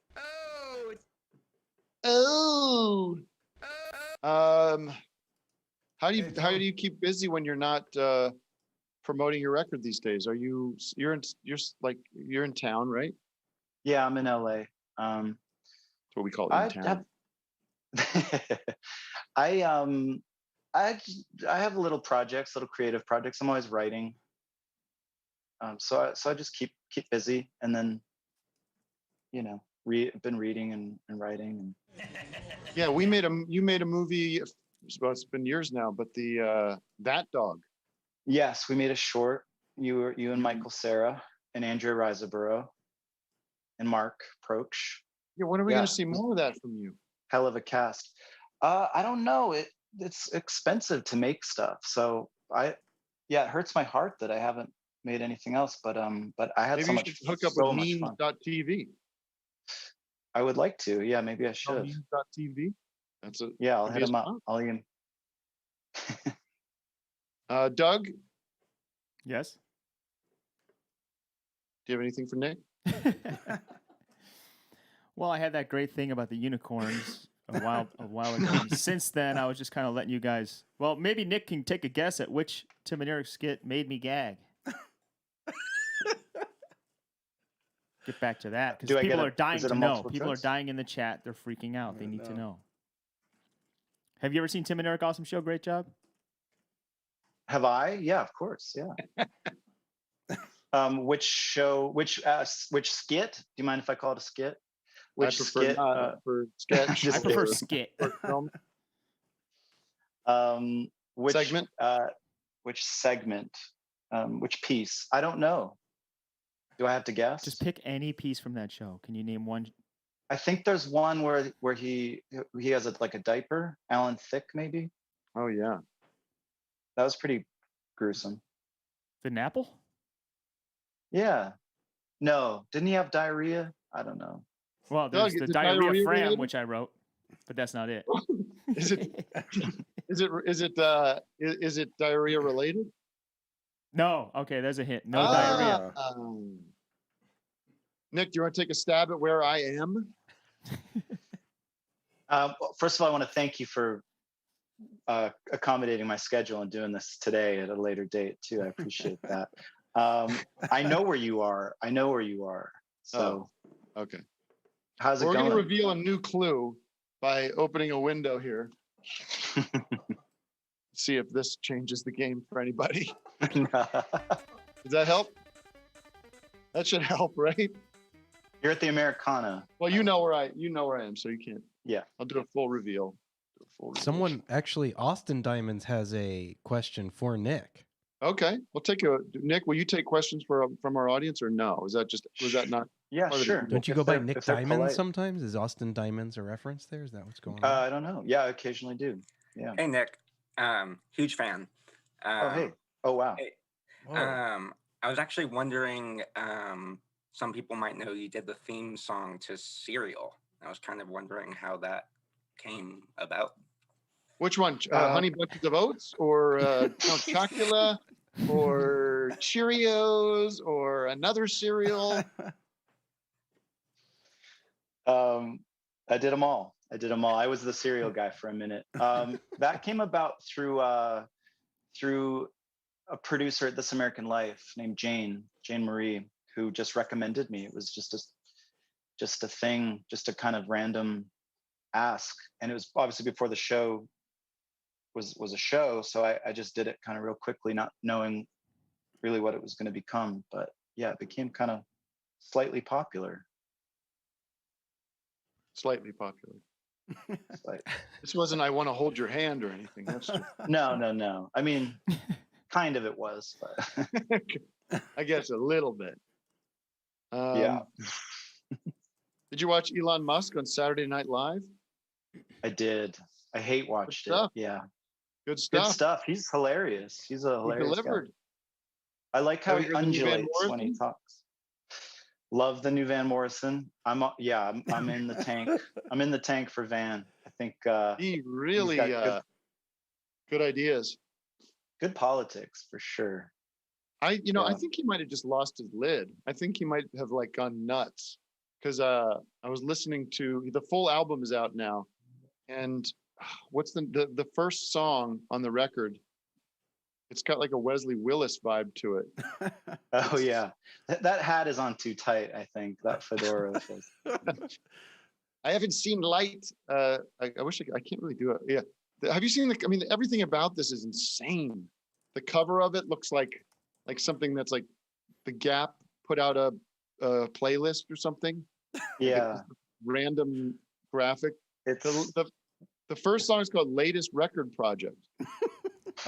Oh. How do you keep busy when you're not promoting your record these days? You're in town, right? Yeah, I'm in LA. That's what we call it in town. I have little projects, little creative projects. I'm always writing. So I just keep busy, and then been reading and writing. And yeah, you made a movie. It's been years now, but the That Dog. Yes, we made a short. You and Michael Sarah and Andrea Riseborough and Mark Proch. Yeah, when are we going to see more of that from you? Hell of a cast. I don't know. It's expensive to make stuff, so it hurts my heart that I haven't made anything else. But I had maybe so much. You should hook up with memes.tv. I would like to. Yeah, maybe I should. Memes.tv. That's a I'll hit him up. I'll even. Doug. Yes. Do you have anything for Nick? Well, I had that great thing about the unicorns a while ago. And since then, I was just kind of letting you guys. Well, maybe Nick can take a guess at which Tim and Eric skit made me gag. Get back to that because people are dying to know. People are dying in the chat. They're freaking out. They need to know. Have you ever seen Tim and Eric Awesome Show? Great job. Have I? Yeah, of course. Yeah. Which show? Which skit? Do you mind if I call it a skit? Which skit? For sketch. I prefer skit. Which segment? Which segment? Which piece? I don't know. Do I have to guess? Just pick any piece from that show. Can you name one? I think there's one where he has a diaper. Alan Thicke, maybe. Oh yeah. That was pretty gruesome. The Napple? Yeah. No, didn't he have diarrhea? I don't know. Well, there's the diarrhea Fram, which I wrote, but that's not it. Is it diarrhea related? No. Okay, there's a hint. No diarrhea. Nick, do you want to take a stab at where I am? First of all, I want to thank you for accommodating my schedule and doing this today at a later date too. I appreciate that. I know where you are. So, okay. How's it going? We're going to reveal a new clue by opening a window here. See if this changes the game for anybody. Does that help? That should help, right? You're at the Americana. Well, you know where I am, so you can't. Yeah. I'll do a full reveal. Someone actually, Austin Diamonds has a question for Nick. Okay, we'll take Nick, will you take questions from our audience or no? Was that not? Yeah, sure. Don't you go by Nick Diamonds sometimes? Is Austin Diamonds a reference there? Is that what's going on? I don't know. Yeah, I occasionally do. Yeah. Hey, Nick. Huge fan. Oh, hey. Oh, wow. Hey, I was actually wondering, some people might know you did the theme song to Serial. I was kind of wondering how that came about. Which one? Honey Bunches of Oats or Count Chocula or Cheerios or another cereal? I did them all. I was the cereal guy for a minute. That came about through a producer at This American Life named Jane Marie, who just recommended me. It was just a thing, just a kind of random ask. And it was obviously before the show was a show, so I just did it kind of real quickly, not knowing really what it was going to become. But yeah, it became kind of slightly popular. Slightly popular. Like, This wasn't I want to hold your hand or anything. That's just no. I mean, kind of it was, but I guess a little bit. yeah. Did you watch Elon Musk on Saturday Night Live? I did. I hate watched it. Yeah. Good stuff. Good stuff. He's hilarious. He's a hilarious delivered. guy. I like how Have he you heard the new Van undulates when he Morrison? talks. Love the new Van Morrison. I'm in the tank. I'm in the tank for Van. I think He really he's got good ideas. good politics for sure. I Yeah. think he might have just lost his lid. I think he might have like gone nuts because I was listening to the full album is out now, and what's the first song on the record? It's got like a Wesley Willis vibe to it. Oh yeah, that hat is on too tight. I think that fedora. I haven't seen Light. I wish I can't really do it. Yeah, have you seen I mean, everything about this is insane. The cover of it looks like something that's like the Gap put out a playlist or something. Yeah, random graphic. It's the first song is called "Latest Record Project."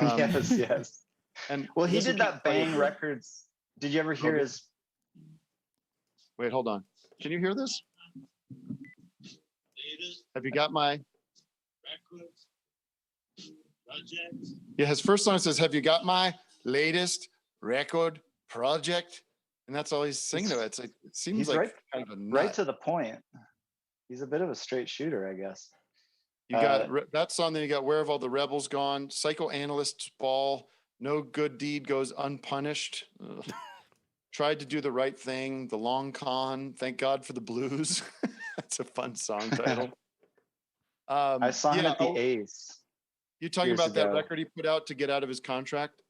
Yes. And well, he this did is that Bang Records. Did you ever hear his? Wait, hold on. Can you hear this? Have you got my? Yeah, his first song says, "Have you got my latest record project?" And that's all he's singing about. It's like, it seems He's like right, kind of a right nut. to the point. He's a bit of a straight shooter, I guess. You got that song, then you got "Where Have All the Rebels Gone?" Psychoanalysts Ball, "No Good Deed Goes Unpunished." Ugh. Tried to Do the Right Thing, "The Long Con," "Thank God for the Blues." That's a fun song title. I saw him at the Ace. You talking years about that ago. record he put out to get out of his contract?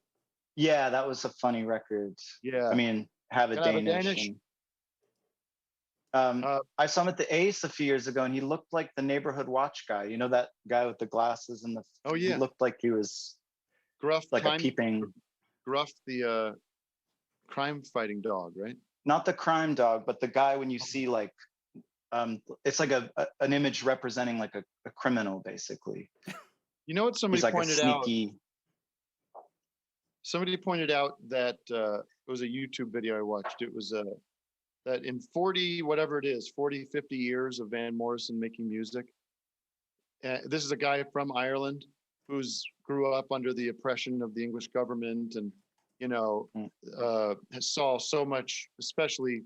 Yeah, that was a funny record. Yeah. I mean, have a Can I have a Danish. Danish? I saw him at the Ace a few years ago, and he looked like the neighborhood watch guy. You know that guy with the glasses and the. Oh yeah. He looked like he was. Gruff, like a peeping. Gruff, the crime fighting dog, right? Not the crime dog, but the guy when you see like, it's like an image representing like a criminal, basically. You know what somebody He's like pointed a sneaky. Somebody pointed out that it was a YouTube video I watched. It was that in 40, 50 years of Van Morrison making music, this is a guy from Ireland who's grew up under the oppression of the English government and, saw so much, especially,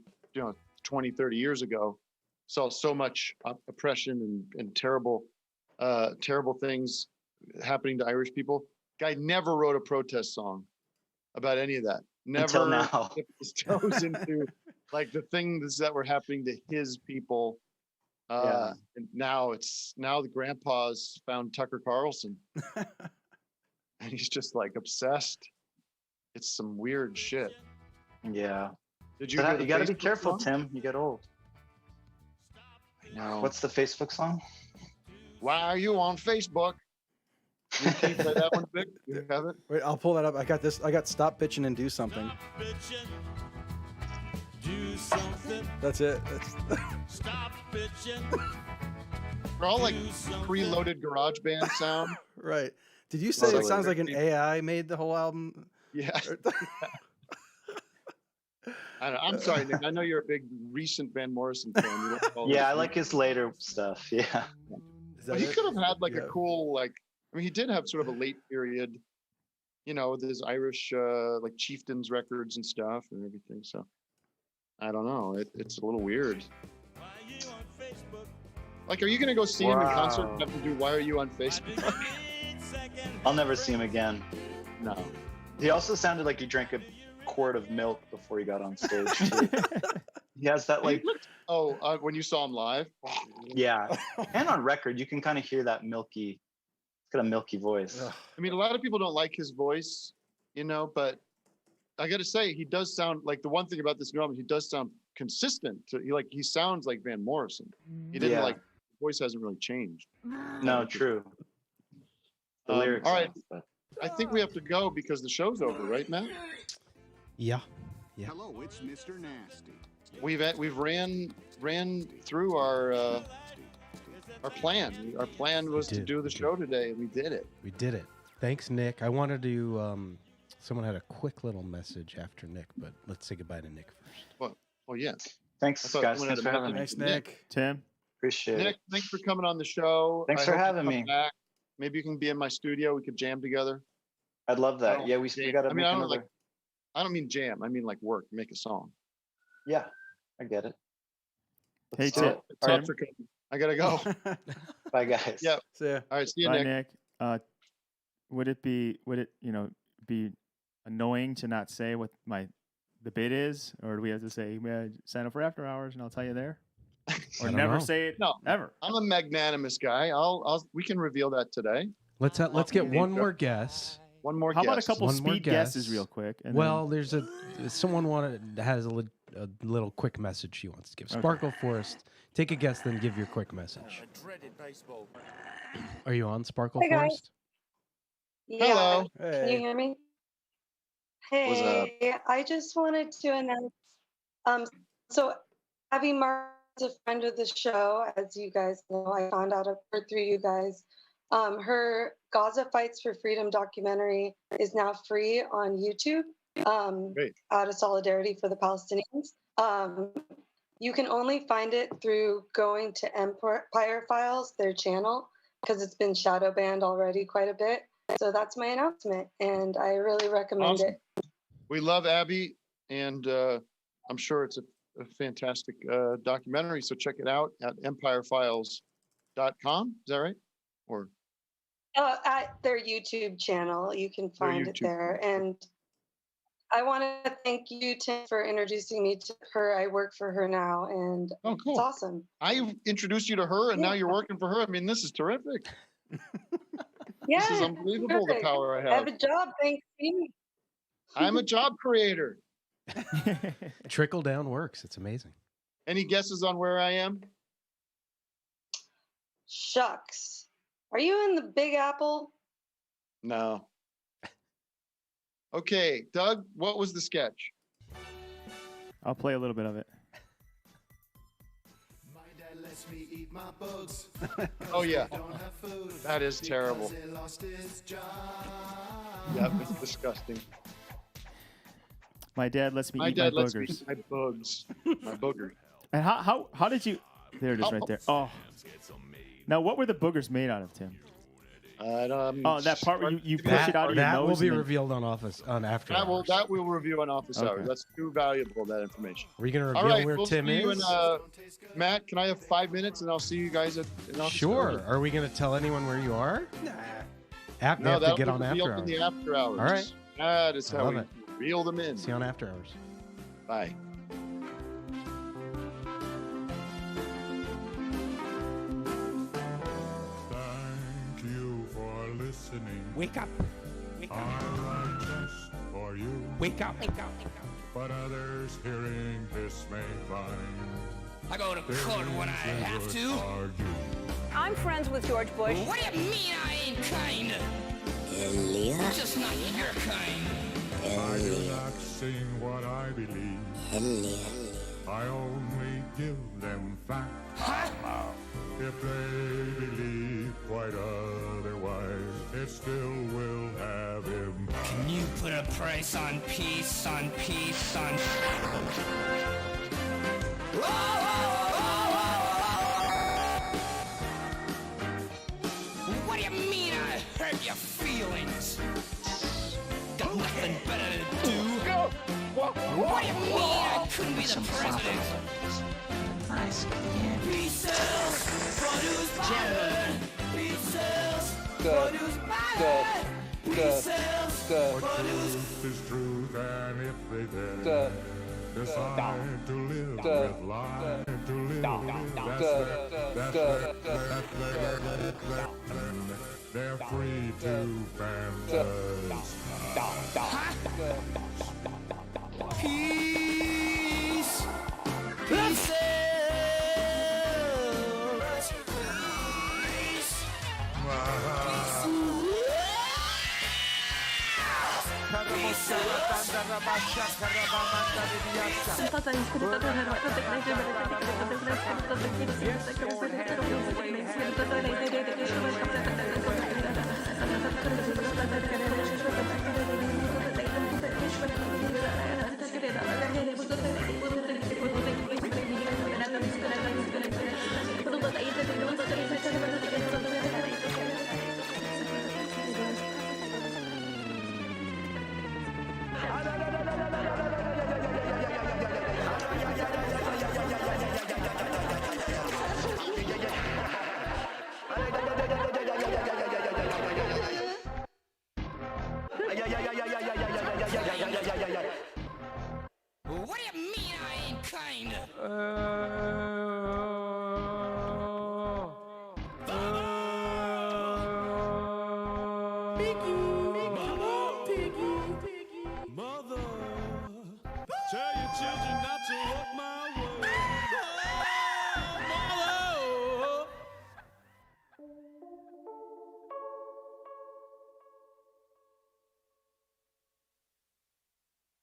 20, 30 years ago, saw so much oppression and terrible things happening to Irish people. Guy never wrote a protest song about any of that. Never Until now. dipped his toes into like the things that were happening to his people. Yeah. And now the grandpa's found Tucker Carlson. And he's just like obsessed. It's some weird shit. Yeah. Did you? You got to be Facebook careful, song? Tim. You get old. I know. What's the Facebook song? Why are you on Facebook? Can you play that one, Vic? You have it? Wait, I'll pull that up. I got this. I got "Stop Bitching and Do Something." Do something. That's it. Stop bitching. They're all like preloaded GarageBand sound. Right. Did you say it sounds like an AI made the whole album? Yeah. I'm sorry, Nick. I know you're a big recent Van Morrison fan. You don't follow Yeah, I him. like his later stuff. Yeah. But he could have had like a cool, he did have sort of a late period, with his Irish like chieftains records and stuff and everything. So I don't know. It's a little weird. Like, are you gonna go see him in concert and have to do "Why Are You on Facebook"? I'll never see him again. No. He also sounded like he drank a quart of milk before he got on stage. Too. He has that like. When you saw him live. Yeah, and on record, you can kind of hear that milky. It's got a milky voice. I mean, a lot of people don't like his voice, but I got to say, he does sound like the one thing about this new album. He does sound consistent. He sounds like Van Morrison. He didn't voice hasn't really changed. No, true. the lyrics. All right. off, but I think we have to go because the show's over, right, Matt? Yeah. Yeah. Hello, it's Mr. Nasty. We've ran through our plan. Our plan was to do the show today, and we did it. We did it. Thanks, Nick. I wanted to. Someone had a quick little message after Nick, but let's say goodbye to Nick first. Well, yeah. thanks, I thought guys. someone Thanks had for a having me. message. Thanks, Nick. Tim. Appreciate Nick, it. thanks for coming on the show. Thanks I for hope you having come me. back. Maybe you can be in my studio. We could jam together. I'd love that. Yeah, we got to I make mean, another. I don't mean jam. I mean like work, make a song. Yeah, I get it. Hey, Let's do Tim. it. All right, I gotta go. Bye, guys. Yeah. See ya. All right. See you, Bye, Nick. Nick. Would it be annoying to not say what the bit is, or do we have to say sign up for after hours and I'll tell you there, or don't never know. say it? No, ever. I'm a magnanimous guy. we can revel that today. Let's get one more guess. One more. How guess. about a couple One more speed guesses real quick? And Well, there's someone has a little quick message she wants to give. Okay. Sparkle Forest, take a guess, then give your quick message. Are you on Sparkle Hey, guys. Forest? Yeah. Hello. Can you hear me? What's up? Hey, I just wanted to announce. So Abby Mark is a friend of the show, as you guys know. I found out through you guys. Her Gaza Fights for Freedom documentary is now free on YouTube. Out of solidarity for the Palestinians. You can only find it through going to Empire Files, their channel, because it's been shadow banned already quite a bit. So that's my announcement, and I really recommend Awesome. it. We love Abby, and I'm sure it's a fantastic documentary. So check it out at empirefiles.com. Is that right? Or At their YouTube channel, you can Their find it YouTube there. And I want to thank you, Tim, for introducing me to her. I work for her now, and oh, cool. it's awesome. I introduced you to her, and now you're working for her. I mean, this is terrific. Yeah, This is unbelievable, the power I I have. have a job, thanks to you. I'm a job creator. Trickle down works. It's amazing. Any guesses on where I am? Shucks. Are you in the Big Apple? No. Okay, Doug, what was the sketch? I'll play a little bit of it. Oh, yeah. That is terrible. Yeah, it's disgusting. My dad lets me My eat dad my lets me boogers. eat my bugs. My booger. And how did you? There it is, right there. Oh. Now, what were the boogers made out of, Tim? Oh, that part where you push it out of your That nose. will be and then- revealed on After Hours. That we'll review on Office Okay. Hours. That's too valuable, that information. Are you going to All reveal right, where we'll Tim see you is? in, Matt, can I have 5 minutes and I'll see you guys at in Office Sure. Hours? Are we going to tell anyone where you are? No, They have to that'll get be on After revealed Hours. in the After Hours. All right. That is I how love we it. reel them in. See you on After Hours. Bye. Thank you for listening. Wake up. Wake I up. write just for you. Wake up. Wake up. But others hearing this may find I go to court when I have to. argue. I'm friends with George Bush. What do you mean I ain't kind? Elliot. Just not your kind. I do not sing what I believe. I only give them facts. If they believe quite otherwise, it still will have impact. Can you put a price on peace, on peace, on... What do you mean I hurt your feelings? Got nothing better to do? What do you mean I couldn't be the president? Peace sells, produce by Peace sells, produce by Peace sells, produce. Truth is truth, and if they dare decide to live with life, to live then they're free to fantasize. Peace, peace sells, peace. What do you mean I ain't kind?